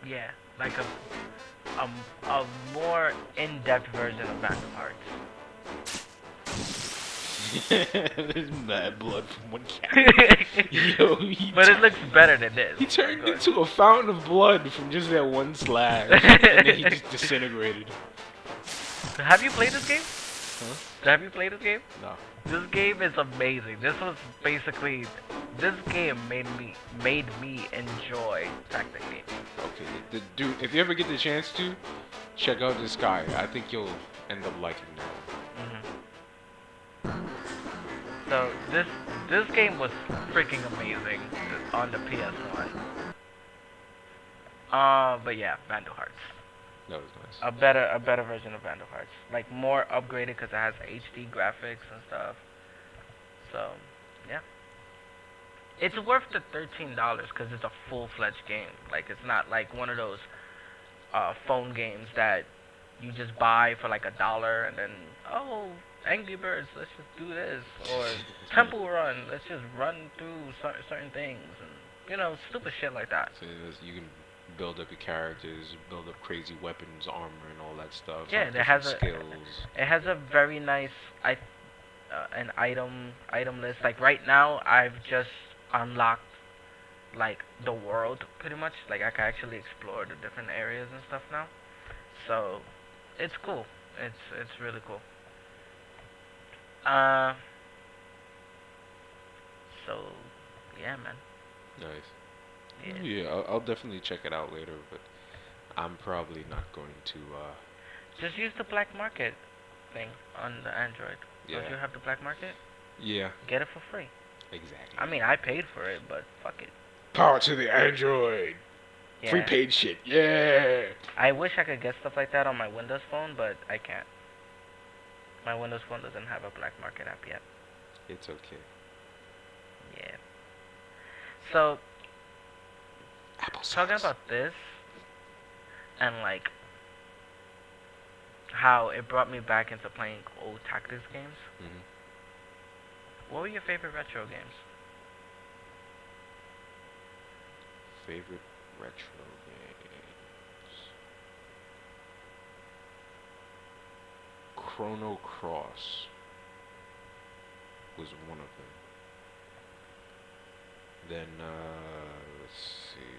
[SPEAKER 2] Yeah, like a more in-depth version of Vandal Hearts.
[SPEAKER 1] There's mad blood from one cat. Yo,
[SPEAKER 2] but it looks better than this.
[SPEAKER 1] He turned into a fountain of blood from just that one slash, and then he just disintegrated.
[SPEAKER 2] Have you played this game?
[SPEAKER 1] Huh?
[SPEAKER 2] Have you played this game?
[SPEAKER 1] No.
[SPEAKER 2] This game is amazing. This game made me enjoy tactic games.
[SPEAKER 1] Okay, dude, if you ever get the chance to, check out this guy. I think you'll end up liking that.
[SPEAKER 2] So this game was freaking amazing on the PS1. But yeah, Vandal Hearts.
[SPEAKER 1] That was nice.
[SPEAKER 2] A better version of Vandal Hearts, like more upgraded because it has HD graphics and stuff. So, yeah, it's worth the $13 because it's a full-fledged game. Like it's not like one of those phone games that you just buy for like $1 and then Angry Birds, let's just do this, or Temple Run, let's just run through certain things and stupid shit like that.
[SPEAKER 1] So you can build up your characters, build up crazy weapons, armor, and all that stuff.
[SPEAKER 2] Yeah, it has
[SPEAKER 1] skills.
[SPEAKER 2] It has a very nice an item list. Like right now, I've just unlocked like the world pretty much. Like I can actually explore the different areas and stuff now. So it's cool. It's really cool. So yeah, man.
[SPEAKER 1] Nice. Yeah, I'll definitely check it out later, but I'm probably not going to.
[SPEAKER 2] Just use the black market thing on the Android.
[SPEAKER 1] Yeah.
[SPEAKER 2] Don't you have the black market?
[SPEAKER 1] Yeah.
[SPEAKER 2] Get it for free.
[SPEAKER 1] Exactly.
[SPEAKER 2] I mean, I paid for it, but fuck it.
[SPEAKER 1] Power to the Android.
[SPEAKER 2] Yeah.
[SPEAKER 1] Free paid shit. Yeah.
[SPEAKER 2] I wish I could get stuff like that on my Windows phone, but I can't. My Windows phone doesn't have a black market app yet.
[SPEAKER 1] It's okay.
[SPEAKER 2] Yeah. So,
[SPEAKER 1] Apple
[SPEAKER 2] talking about this, and like how it brought me back into playing old tactics games. What were your favorite retro games?
[SPEAKER 1] Favorite retro games? Chrono Cross was one of them. Then, let's see.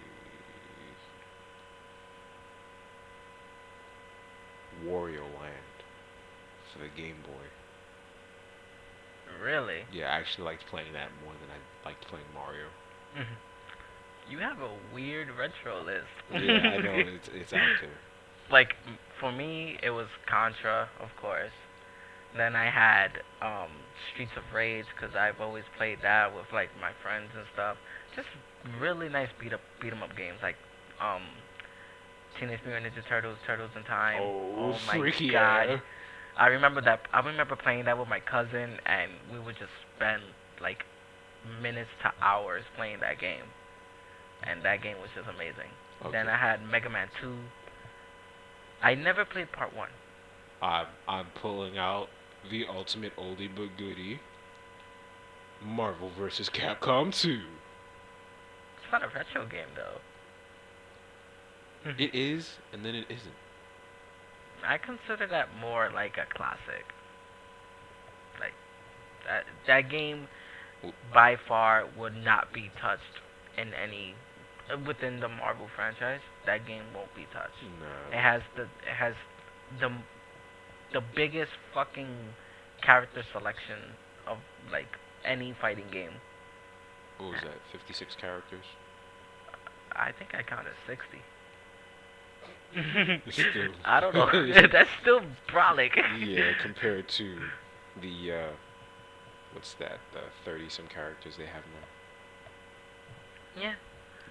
[SPEAKER 1] Wario Land for the Game Boy.
[SPEAKER 2] Really?
[SPEAKER 1] Yeah, I actually liked playing that more than I liked playing Mario.
[SPEAKER 2] You have a weird retro list.
[SPEAKER 1] Yeah, I know, it's out there.
[SPEAKER 2] Like, for me, it was Contra, of course. Then I had Streets of Rage, because I've always played that with like my friends and stuff. Just really nice beat 'em up games, like Teenage Mutant Ninja Turtles, Turtles in Time.
[SPEAKER 1] Oh
[SPEAKER 2] my
[SPEAKER 1] freaky
[SPEAKER 2] god!
[SPEAKER 1] yeah.
[SPEAKER 2] I remember playing that with my cousin, and we would just spend like minutes to hours playing that game, and that game was just amazing.
[SPEAKER 1] Okay.
[SPEAKER 2] Then I had Mega Man 2. I never played Part 1.
[SPEAKER 1] I'm pulling out the ultimate oldie but goodie. Marvel vs. Capcom 2.
[SPEAKER 2] It's not a retro game though.
[SPEAKER 1] It is, and then it isn't.
[SPEAKER 2] I consider that more like a classic. Like that game by far would not be touched in any within the Marvel franchise. That game won't be touched.
[SPEAKER 1] No.
[SPEAKER 2] It has the biggest fucking character selection of like any fighting game.
[SPEAKER 1] What was that? 56 characters.
[SPEAKER 2] I think I counted 60.
[SPEAKER 1] Still.
[SPEAKER 2] I don't know. That's still brolic.
[SPEAKER 1] Yeah, compared to the what's that? The 30 some characters they have now.
[SPEAKER 2] Yeah.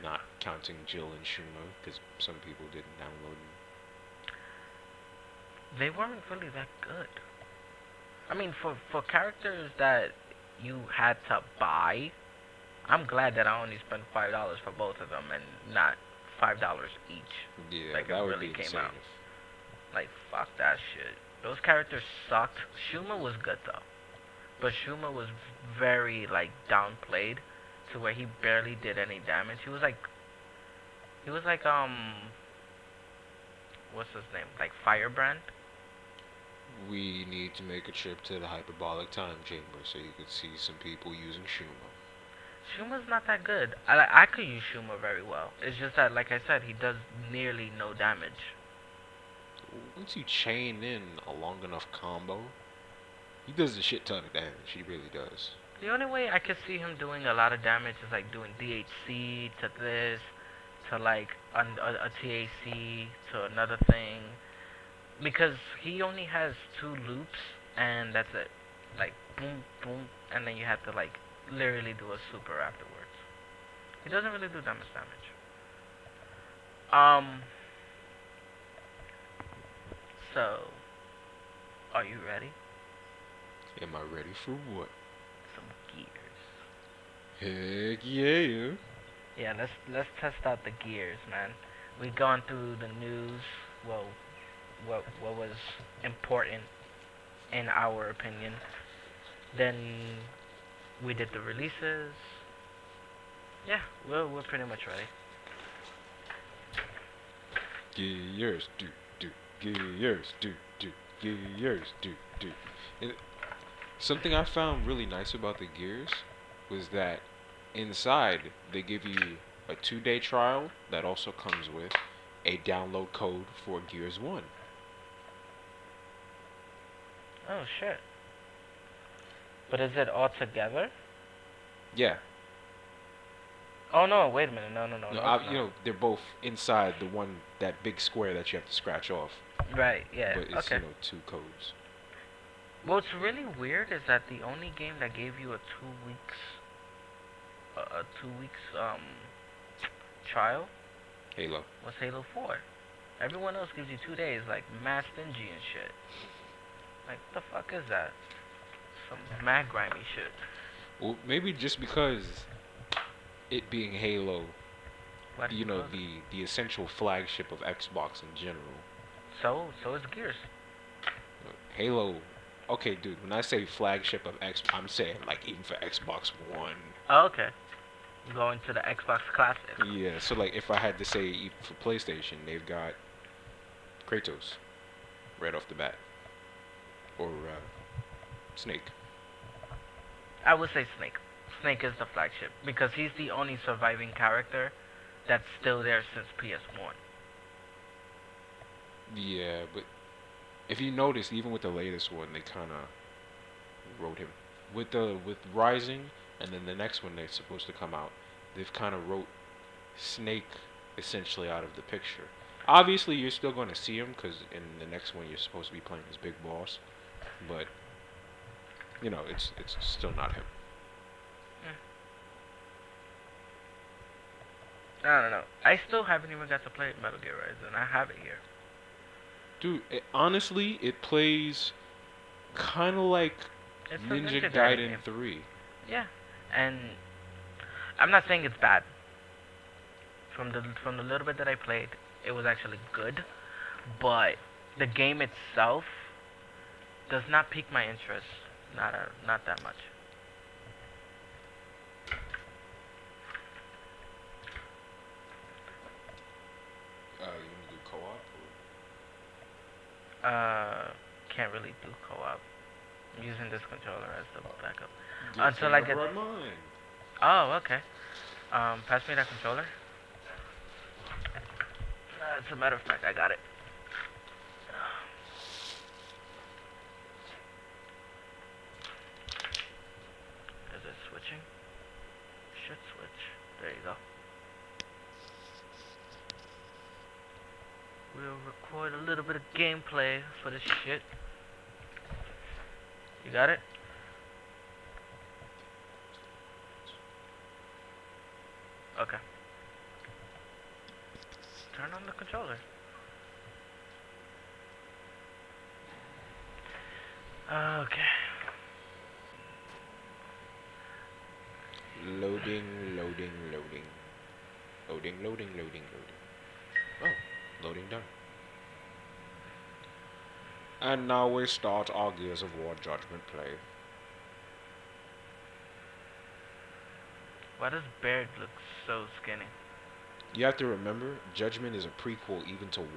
[SPEAKER 1] Not counting Jill and Shuma, because some people didn't download them.
[SPEAKER 2] They weren't really that good. I mean, for characters that you had to buy, I'm glad that I only spent $5 for both of them and not $5 each.
[SPEAKER 1] Yeah,
[SPEAKER 2] like
[SPEAKER 1] that
[SPEAKER 2] it
[SPEAKER 1] would
[SPEAKER 2] really
[SPEAKER 1] be
[SPEAKER 2] came
[SPEAKER 1] insane.
[SPEAKER 2] out. Like fuck that shit. Those characters sucked. Shuma was good though, but Shuma was very like downplayed to where he barely did any damage. He was like what's his name? Like Firebrand.
[SPEAKER 1] We need to make a trip to the hyperbolic time chamber so you could see some people using Shuma.
[SPEAKER 2] Shuma's not that good. I could use Shuma very well. It's just that, like I said, he does nearly no damage.
[SPEAKER 1] Once you chain in a long enough combo, he does a shit ton of damage. He really does.
[SPEAKER 2] The only way I could see him doing a lot of damage is like doing DHC to this, to like a TAC to another thing. Because he only has 2 loops, and that's it. Like, boom, boom, and then you have to like literally do a super afterwards. He doesn't really do that much damage. So, are you ready?
[SPEAKER 1] Am I ready for what?
[SPEAKER 2] Some gears.
[SPEAKER 1] Heck yeah.
[SPEAKER 2] Yeah, let's test out the gears, man. We've gone through the news. Well, what was important in our opinion. Then we did the releases. Yeah, we're pretty much ready.
[SPEAKER 1] Gears, do. Gears, do. Gears, do. And something I found really nice about the gears was that inside they give you a 2-day trial that also comes with a download code for Gears 1.
[SPEAKER 2] Oh shit. But is it all together?
[SPEAKER 1] Yeah.
[SPEAKER 2] Oh no, wait a minute. No,
[SPEAKER 1] You know, they're both inside that big square that you have to scratch off.
[SPEAKER 2] Right, yeah.
[SPEAKER 1] But it's,
[SPEAKER 2] okay.
[SPEAKER 1] 2 codes.
[SPEAKER 2] What's really weird is that the only game that gave you a 2 weeks trial
[SPEAKER 1] Halo.
[SPEAKER 2] was Halo 4. Everyone else gives you 2 days, like mad stingy and shit. Like, what the fuck is that? Some mad grimy shit.
[SPEAKER 1] Well, maybe just because it being Halo,
[SPEAKER 2] What
[SPEAKER 1] you know, the essential flagship of Xbox in general.
[SPEAKER 2] So is Gears.
[SPEAKER 1] Halo, okay, dude, when I say flagship of X, I'm saying, like, even for Xbox One.
[SPEAKER 2] Oh, okay. Going to the Xbox Classic.
[SPEAKER 1] Yeah, so, like, if I had to say even for PlayStation, they've got Kratos right off the bat. Or, Snake.
[SPEAKER 2] I would say Snake. Snake is the flagship because he's the only surviving character that's still there since PS1.
[SPEAKER 1] Yeah, but if you notice, even with the latest one, they kind of wrote him with Rising, and then the next one that's supposed to come out, they've kind of wrote Snake essentially out of the picture. Obviously, you're still going to see him because in the next one you're supposed to be playing as Big Boss, but you know it's still not him.
[SPEAKER 2] I don't know. I still haven't even got to play Metal Gear Rising. I have it here.
[SPEAKER 1] Dude, honestly, it plays kind of like
[SPEAKER 2] It's a
[SPEAKER 1] Ninja
[SPEAKER 2] Gaiden
[SPEAKER 1] Gaiden
[SPEAKER 2] game.
[SPEAKER 1] 3.
[SPEAKER 2] Yeah, and I'm not saying it's bad. From the little bit that I played, it was actually good, but the game itself does not pique my interest. Not that much.
[SPEAKER 1] You want to do co-op?
[SPEAKER 2] Can't really do co-op. I'm using this controller as the backup.
[SPEAKER 1] Or
[SPEAKER 2] Until I get.
[SPEAKER 1] right mind.
[SPEAKER 2] Oh, okay. Pass me that controller. As a matter of fact, I got it. shit switch. There you go. We'll record a little bit of gameplay for this shit. You got it? Okay. Turn on the controller. Okay.
[SPEAKER 1] Loading, loading, loading. Loading, loading, loading, loading. Oh, loading done. And now we start our Gears of War Judgment play.
[SPEAKER 2] Why does Baird look so skinny?
[SPEAKER 1] You have to remember, Judgment is a prequel even to 1,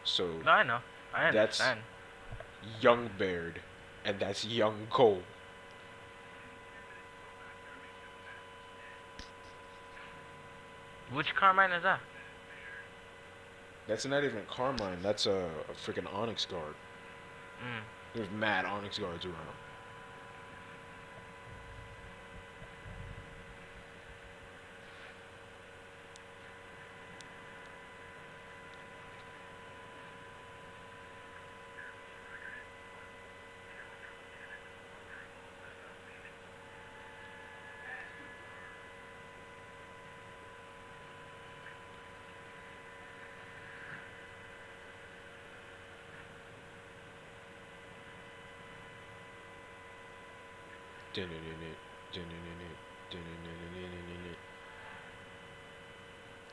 [SPEAKER 1] so...
[SPEAKER 2] No, I know. I understand.
[SPEAKER 1] That's young Baird, and that's young Cole.
[SPEAKER 2] Which Carmine is that?
[SPEAKER 1] That's not even Carmine, that's a freaking Onyx guard. There's mad Onyx guards around.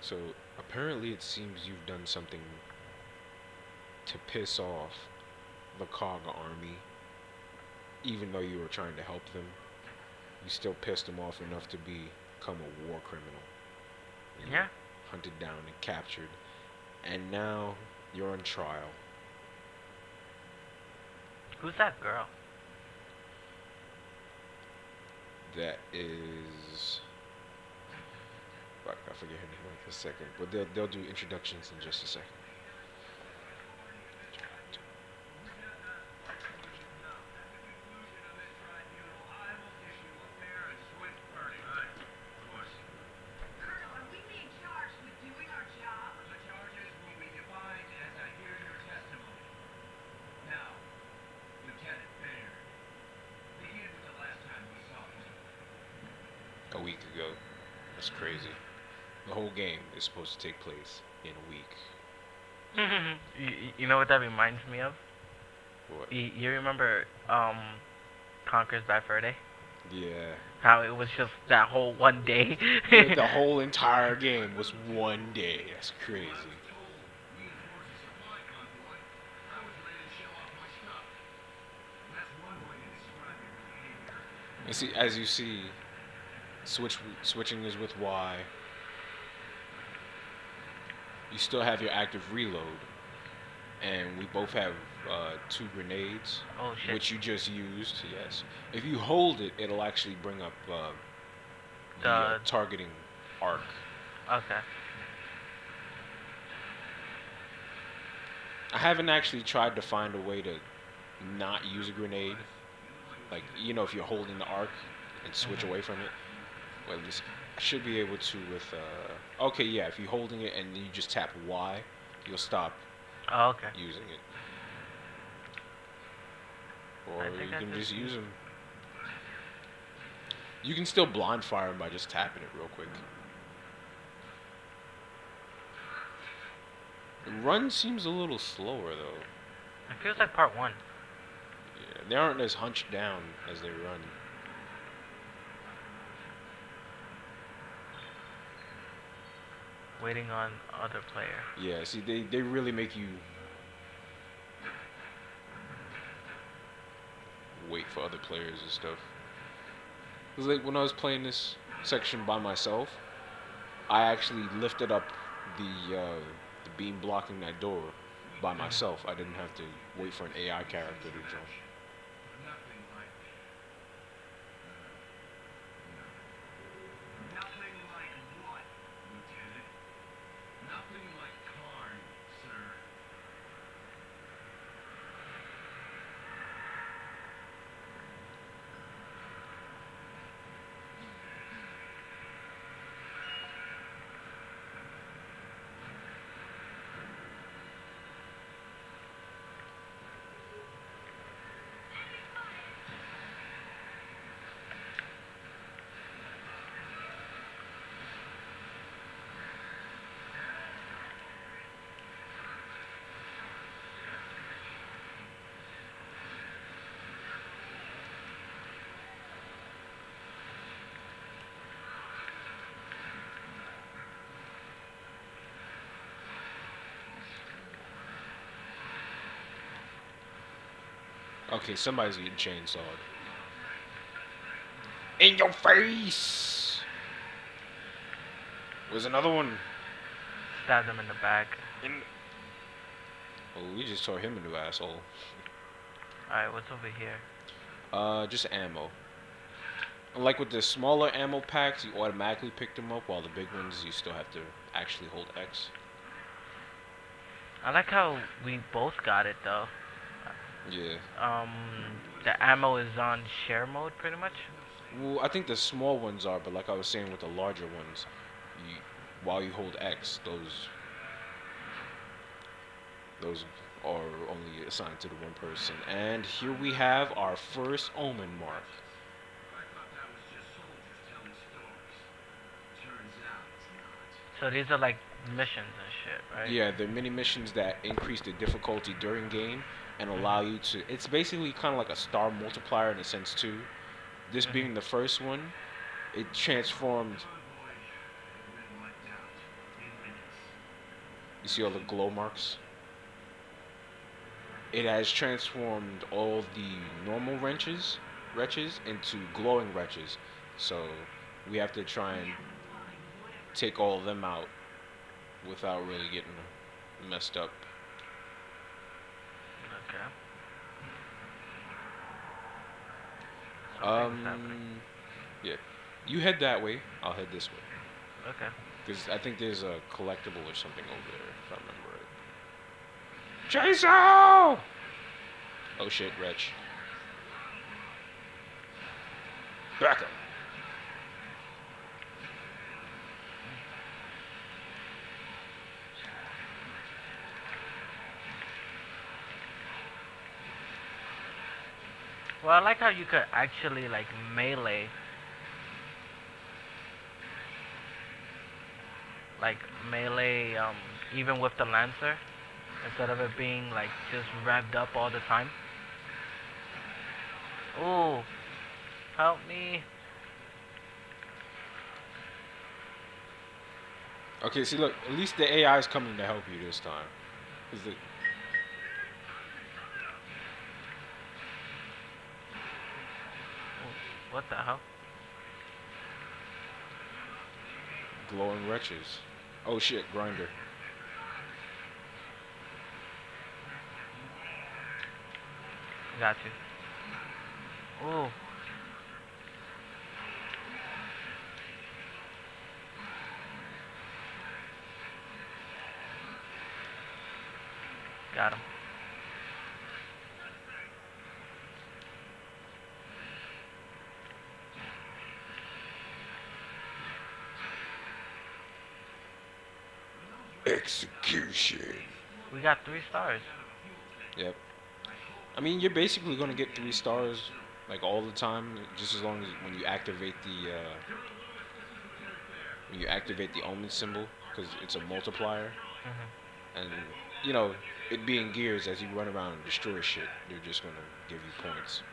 [SPEAKER 1] So apparently it seems you've done something to piss off the Cog army. Even though you were trying to help them, you still pissed them off enough to become a war criminal. And
[SPEAKER 2] Yeah.
[SPEAKER 1] Hunted down and captured, and now you're on trial.
[SPEAKER 2] Who's that girl?
[SPEAKER 1] That is... Fuck, I forget her name for a second. But they'll do introductions in just a second. A week ago. That's crazy. The whole game is supposed to take place in a week.
[SPEAKER 2] You know what that reminds me of?
[SPEAKER 1] What?
[SPEAKER 2] You remember Conker's Bad Fur Day?
[SPEAKER 1] Yeah.
[SPEAKER 2] How it was just that whole one day.
[SPEAKER 1] The whole entire game was one day. That's crazy. And see, as you see, switching is with Y. You still have your active reload, and we both have 2 grenades,
[SPEAKER 2] Oh shit.
[SPEAKER 1] which you just used. Yes. If you hold it, it'll actually bring up the targeting arc.
[SPEAKER 2] Okay.
[SPEAKER 1] I haven't actually tried to find a way to not use a grenade. Like, you know, if you're holding the arc and switch away from it. Well, at least I should be able to with, okay, yeah, if you're holding it and you just tap Y, you'll stop using it. Or you can just use them. You can still blind fire them by just tapping it real quick. The run seems a little slower, though.
[SPEAKER 2] It feels like part 1.
[SPEAKER 1] Yeah, they aren't as hunched down as they run.
[SPEAKER 2] Waiting on other player.
[SPEAKER 1] Yeah, see, they really make you wait for other players and stuff. Cause like when I was playing this section by myself, I actually lifted up the beam blocking that door by myself. I didn't have to wait for an AI character to jump. Okay, somebody's getting chainsawed. In your face! Where's another one?
[SPEAKER 2] Stabbed him in the back.
[SPEAKER 1] Oh, we just tore him a new asshole.
[SPEAKER 2] Alright, what's over here?
[SPEAKER 1] Just ammo. Like with the smaller ammo packs, you automatically pick them up, while the big ones, you still have to actually hold X.
[SPEAKER 2] I like how we both got it though.
[SPEAKER 1] Yeah.
[SPEAKER 2] The ammo is on share mode pretty much.
[SPEAKER 1] Well, I think the small ones are, but like I was saying with the larger ones, while you hold X, those are only assigned to the one person. And here we have our first Omen mark.
[SPEAKER 2] So these are like missions and shit, right?
[SPEAKER 1] Yeah, they're mini missions that increase the difficulty during game and allow you to. It's basically kind of like a star multiplier in a sense too. This being the first one, it transformed. You see all the glow marks? It has transformed all the normal wrenches into glowing wrenches. So we have to try and take all of them out without really getting messed up.
[SPEAKER 2] Okay.
[SPEAKER 1] Yeah. You head that way. I'll head this way.
[SPEAKER 2] Okay.
[SPEAKER 1] Because I think there's a collectible or something over there, if I remember it. Chainsaw! Oh shit, wretch. Back up.
[SPEAKER 2] Well, I like how you could actually like melee, even with the lancer, instead of it being like just revved up all the time. Ooh, help me!
[SPEAKER 1] Okay, see, look, at least the AI is coming to help you this time. Is it?
[SPEAKER 2] What the hell?
[SPEAKER 1] Glowing wretches. Oh shit, grinder.
[SPEAKER 2] Got you. Ooh. Got him.
[SPEAKER 1] Execution.
[SPEAKER 2] We got 3 stars.
[SPEAKER 1] Yep. I mean, you're basically gonna get 3 stars like all the time, just as long as when you activate the omen symbol, because it's a multiplier. And you know, it being gears, as you run around and destroy shit, they're just gonna give you points.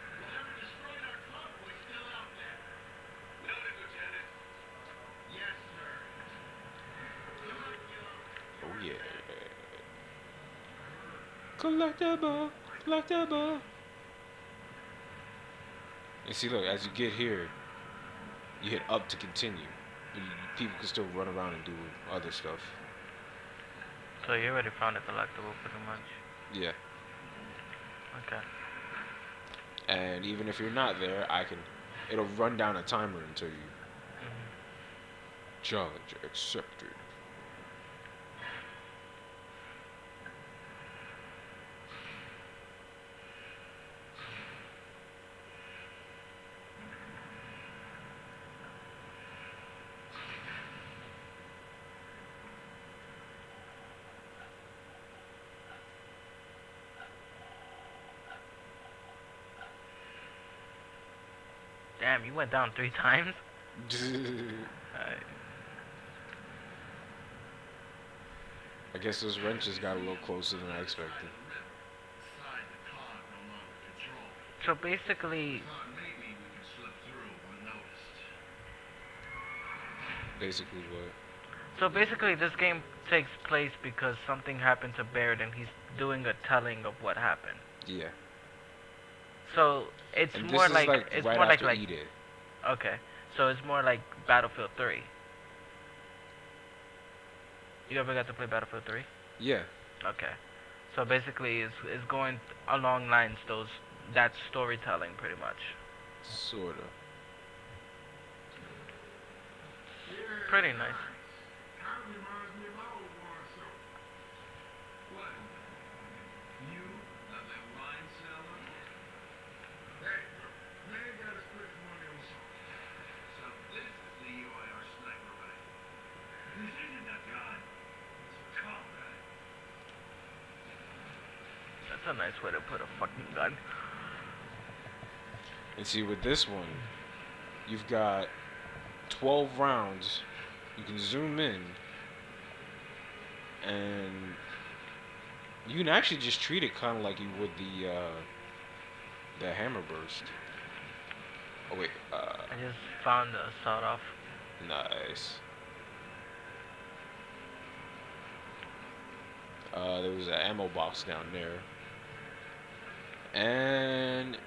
[SPEAKER 1] Oh yeah. Collectible, collectible. And see, look, as you get here, you hit up to continue. People can still run around and do other stuff.
[SPEAKER 2] So you already found a collectible pretty much.
[SPEAKER 1] Yeah.
[SPEAKER 2] Okay.
[SPEAKER 1] And even if you're not there, it'll run down a timer until you. Challenge accepted.
[SPEAKER 2] Damn, you went down 3 times? Alright.
[SPEAKER 1] I guess those wrenches got a little closer than I expected.
[SPEAKER 2] So basically,
[SPEAKER 1] Basically what?
[SPEAKER 2] So basically, this game takes place because something happened to Baird, and he's doing a telling of what happened.
[SPEAKER 1] Yeah.
[SPEAKER 2] So it's
[SPEAKER 1] And
[SPEAKER 2] more
[SPEAKER 1] this is
[SPEAKER 2] like
[SPEAKER 1] like right after Eden.
[SPEAKER 2] okay. So it's more like Battlefield 3. You ever got to play Battlefield 3?
[SPEAKER 1] Yeah.
[SPEAKER 2] Okay. So basically, it's going along lines those that storytelling pretty much.
[SPEAKER 1] Sorta.
[SPEAKER 2] Pretty nice. That's a nice way to put a fucking gun.
[SPEAKER 1] And see, with this one, you've got 12 rounds. You can zoom in, and you can actually just treat it kind of like you would the hammer burst. Oh wait,
[SPEAKER 2] I just found a sawed off.
[SPEAKER 1] nice. There was an ammo box down there, and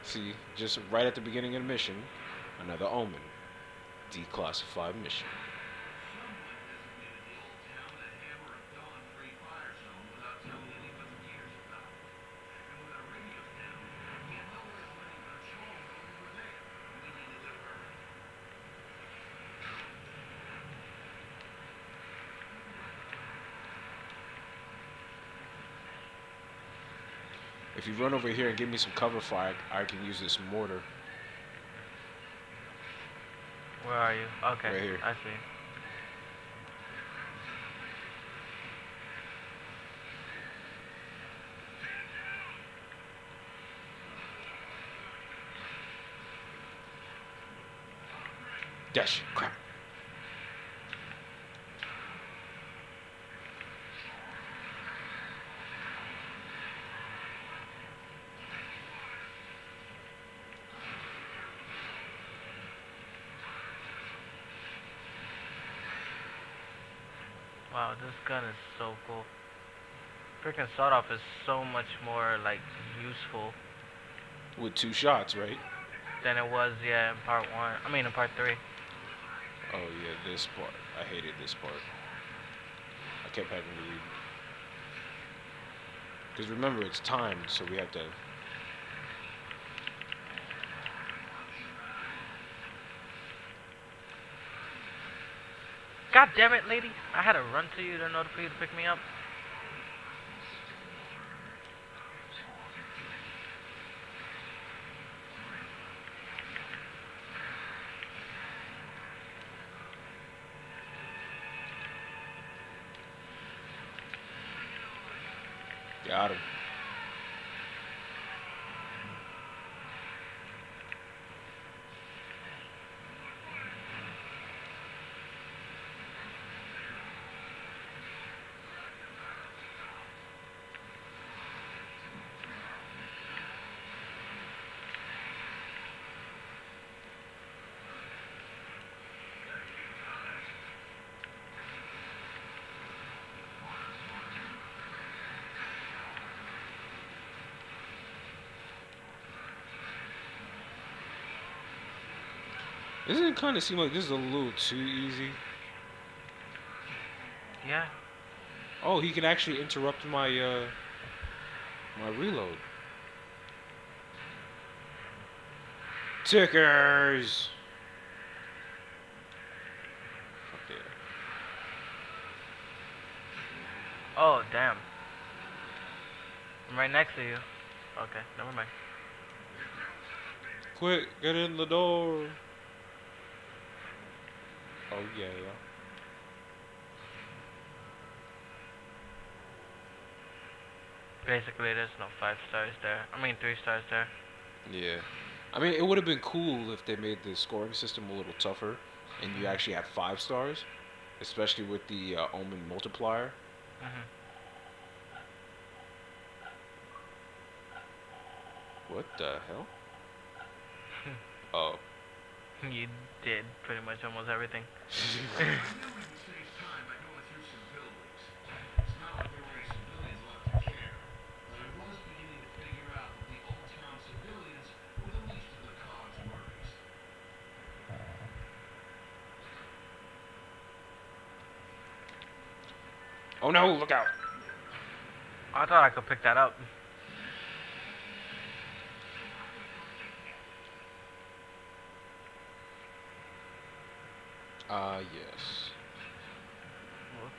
[SPEAKER 1] see, just right at the beginning of the mission, another omen, declassified mission. If you run over here and give me some cover fire, I can use this mortar.
[SPEAKER 2] Where are you? Okay.
[SPEAKER 1] Right here.
[SPEAKER 2] I see.
[SPEAKER 1] Dash. Crap.
[SPEAKER 2] Wow, this gun is so cool. Freaking sawed off is so much more like useful
[SPEAKER 1] With 2 shots, right?
[SPEAKER 2] than it was, yeah, in part 1. I mean, in part 3.
[SPEAKER 1] Oh yeah, this part. I hated this part. I kept having to read. Because remember, it's timed, so we have to.
[SPEAKER 2] God damn it, lady! I had to run to you in order for you to pick me up.
[SPEAKER 1] Got him. Doesn't it kind of seem like this is a little too easy?
[SPEAKER 2] Yeah.
[SPEAKER 1] Oh, he can actually interrupt my my reload. Tickers. Fuck yeah.
[SPEAKER 2] Oh, damn. I'm right next to you. Okay, never mind.
[SPEAKER 1] Quick, get in the door. Oh yeah.
[SPEAKER 2] Basically, there's no 5 stars there. I mean, 3 stars there.
[SPEAKER 1] Yeah. I mean, it would have been cool if they made the scoring system a little tougher and you actually had 5 stars, especially with the Omen multiplier.
[SPEAKER 2] Mhm.
[SPEAKER 1] What the hell? Oh.
[SPEAKER 2] You did pretty much almost everything.
[SPEAKER 1] Oh no, look out.
[SPEAKER 2] I thought I could pick that up.
[SPEAKER 1] Yes.
[SPEAKER 2] Whoops.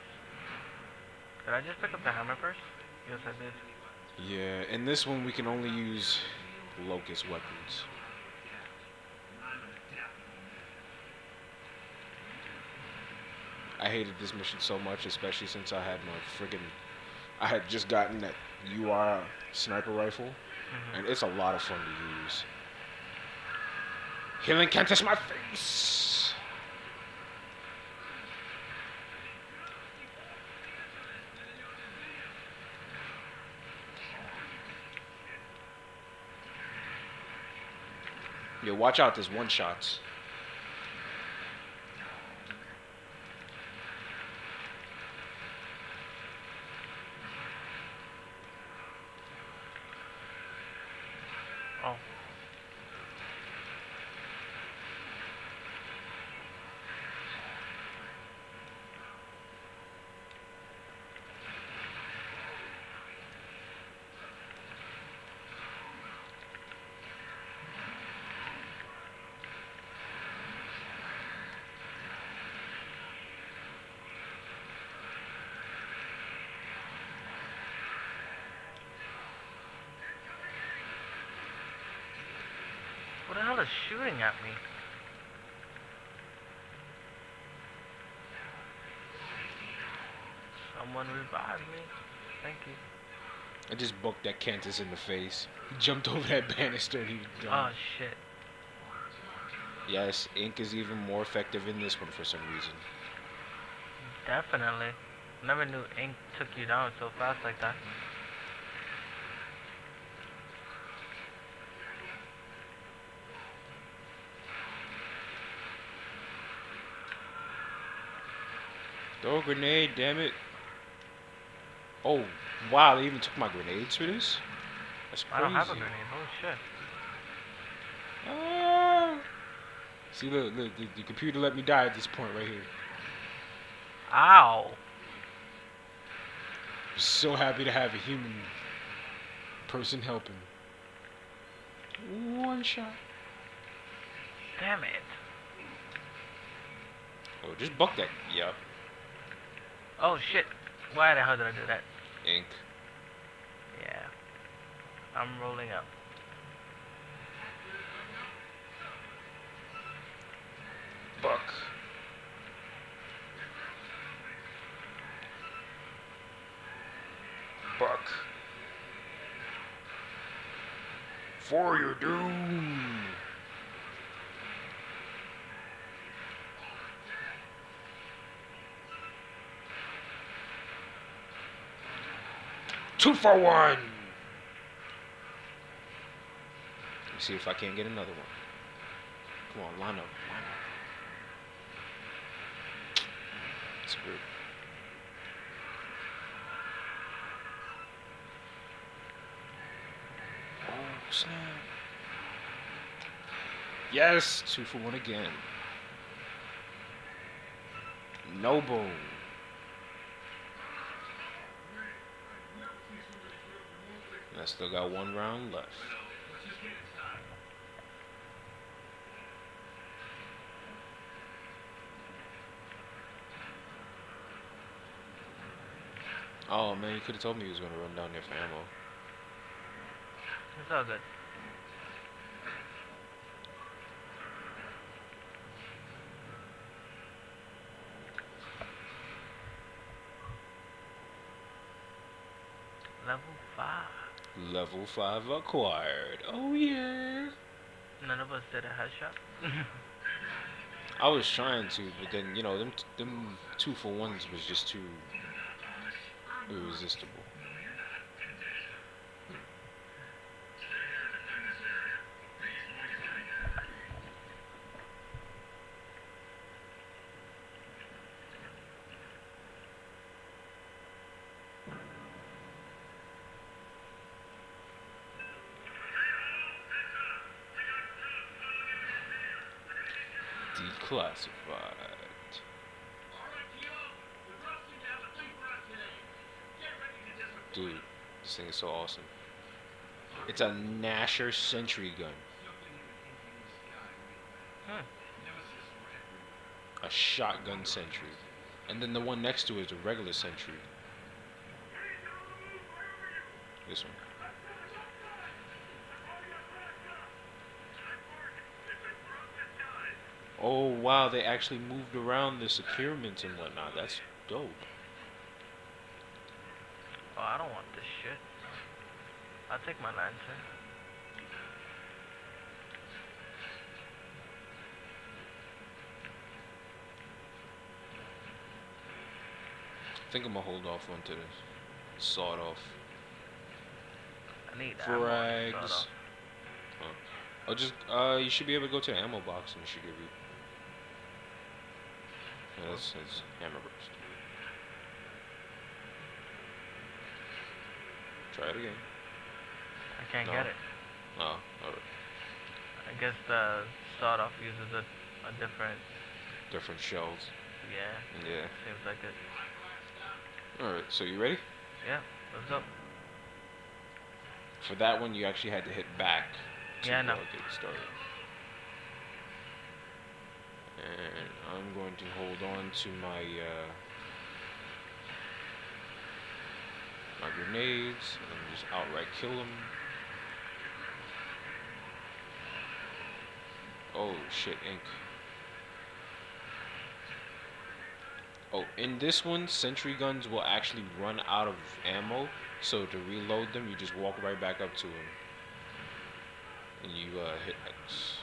[SPEAKER 2] Did I just pick up the hammer first? Yes, I did.
[SPEAKER 1] Yeah, in this one we can only use locust weapons. I hated this mission so much, especially since I had I had just gotten that N.G.R sniper rifle, and it's a lot of fun to use. Healing can't touch my face! Yeah, watch out, there's one-shots.
[SPEAKER 2] Oh. What the hell is shooting at me? Someone revive me. Thank you.
[SPEAKER 1] I just booked that Cantus in the face. He jumped over that banister and he was done.
[SPEAKER 2] Oh shit.
[SPEAKER 1] Yes, ink is even more effective in this one for some reason.
[SPEAKER 2] Definitely. Never knew ink took you down so fast like that.
[SPEAKER 1] Throw a grenade, damn it. Oh, wow, they even took my grenades for this? That's crazy.
[SPEAKER 2] I don't have a grenade. Oh shit.
[SPEAKER 1] Ah. See, look, the computer let me die at this point right here.
[SPEAKER 2] Ow.
[SPEAKER 1] I'm so happy to have a human person helping. One shot.
[SPEAKER 2] Damn it.
[SPEAKER 1] Oh, just buck that. Yup.
[SPEAKER 2] Oh shit. Why the hell did I do that?
[SPEAKER 1] Ink.
[SPEAKER 2] Yeah. I'm rolling up.
[SPEAKER 1] Buck. Buck. For your doom. Two for one. Let me see if I can't get another one. Come on, line up. Screwed. Oh, snap. Yes, 2 for 1 again. No boom. I still got 1 round left. Oh man, you could have told me he was gonna run down there for ammo.
[SPEAKER 2] It's all good. Level 5.
[SPEAKER 1] Level 5 acquired. Oh yeah.
[SPEAKER 2] None of us did a headshot.
[SPEAKER 1] I was trying to, but then, you know, them 2 for 1s was just too irresistible. Declassified. Dude, this thing is so awesome. It's a Nasher sentry gun. A shotgun sentry. And then the one next to it is a regular sentry. This one. Oh wow, they actually moved around the securements and whatnot. That's dope.
[SPEAKER 2] Oh, I don't want this shit. I'll take my lantern.
[SPEAKER 1] I think I'm gonna hold off onto this. Sawed off.
[SPEAKER 2] I need ammo.
[SPEAKER 1] Frags. Oh, just you should be able to go to the ammo box and it should give you. Yeah, that's his hammer burst. Try it again.
[SPEAKER 2] I can't get it.
[SPEAKER 1] Oh, alright.
[SPEAKER 2] I guess the sawed-off uses a
[SPEAKER 1] different shells.
[SPEAKER 2] Yeah.
[SPEAKER 1] Yeah.
[SPEAKER 2] Seems like it.
[SPEAKER 1] Alright, so you ready?
[SPEAKER 2] Yeah, let's go.
[SPEAKER 1] For that one, you actually had to hit back to
[SPEAKER 2] get
[SPEAKER 1] it started. And I'm going to hold on to my my grenades and just outright kill them. Oh shit, ink. Oh, in this one, sentry guns will actually run out of ammo, so to reload them, you just walk right back up to them. And you hit X.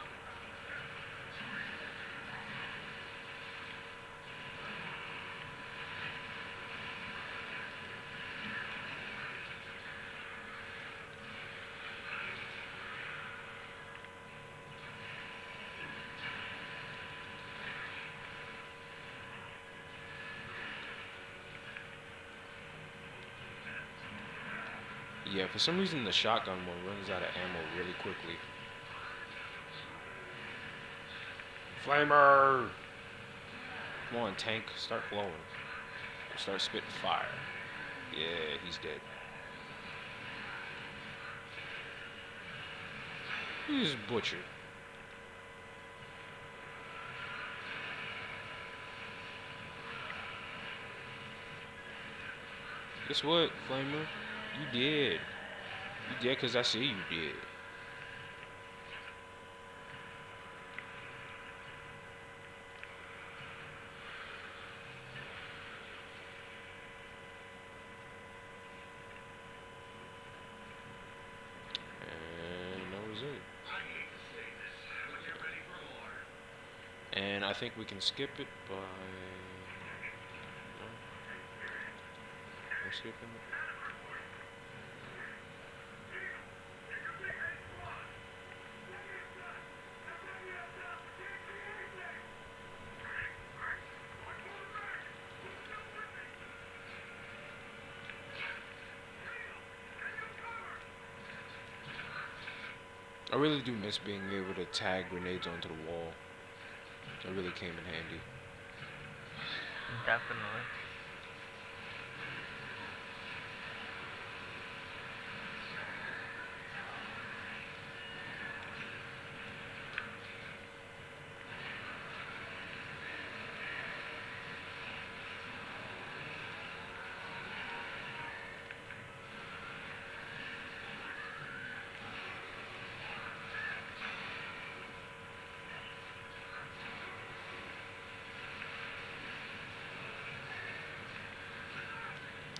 [SPEAKER 1] Yeah, for some reason the shotgun one runs out of ammo really quickly. Flamer! Come on, tank, start blowing. Start spitting fire. Yeah, he's dead. He's butchered. Guess what, Flamer? You did. You did because I see you did. And that was it. And I think we can skip it by... No? We're skipping it? I really do miss being able to tag grenades onto the wall. It really came in handy.
[SPEAKER 2] Definitely.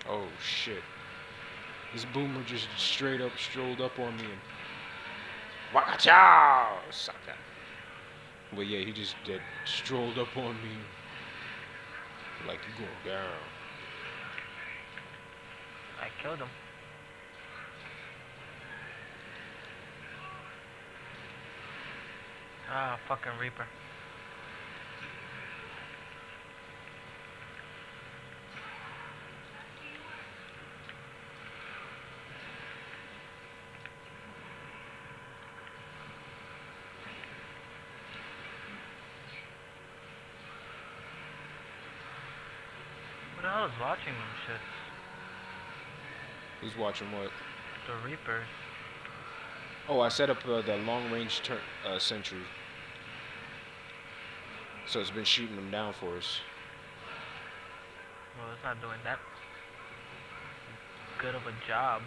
[SPEAKER 1] Oh shit. This boomer just straight up strolled up on me and Wakachow! Sucker. But yeah, he just dead strolled up on me like you going down.
[SPEAKER 2] I killed him. Ah, fucking Reaper. Who the hell is watching them shits?
[SPEAKER 1] Who's watching what?
[SPEAKER 2] The Reapers.
[SPEAKER 1] Oh, I set up the long range sentry. So it's been shooting them down for us.
[SPEAKER 2] Well, it's not doing that good of a job.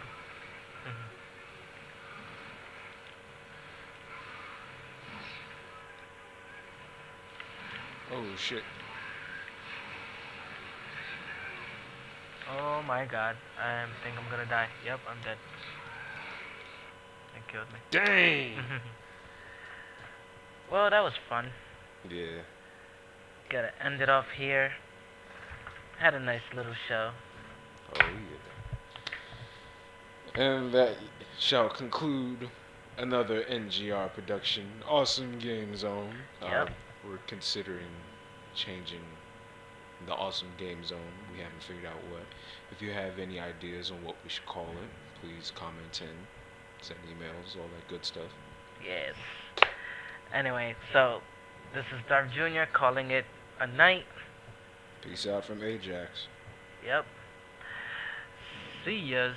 [SPEAKER 1] Oh shit.
[SPEAKER 2] Oh my god. I think I'm gonna die. Yep, I'm dead. It killed me.
[SPEAKER 1] Dang!
[SPEAKER 2] Well, that was fun.
[SPEAKER 1] Yeah.
[SPEAKER 2] Gotta end it off here. Had a nice little show.
[SPEAKER 1] Oh yeah. And that shall conclude another N.G.R. production. Awesome Game Zone.
[SPEAKER 2] Yep.
[SPEAKER 1] We're considering changing the Awesome Game Zone. We haven't figured out what. If you have any ideas on what we should call it, please comment in, send emails, all that good stuff.
[SPEAKER 2] Yes. Anyway, so this is Dark Jr. calling it a night.
[SPEAKER 1] Peace out from Ajax.
[SPEAKER 2] Yep. See yas.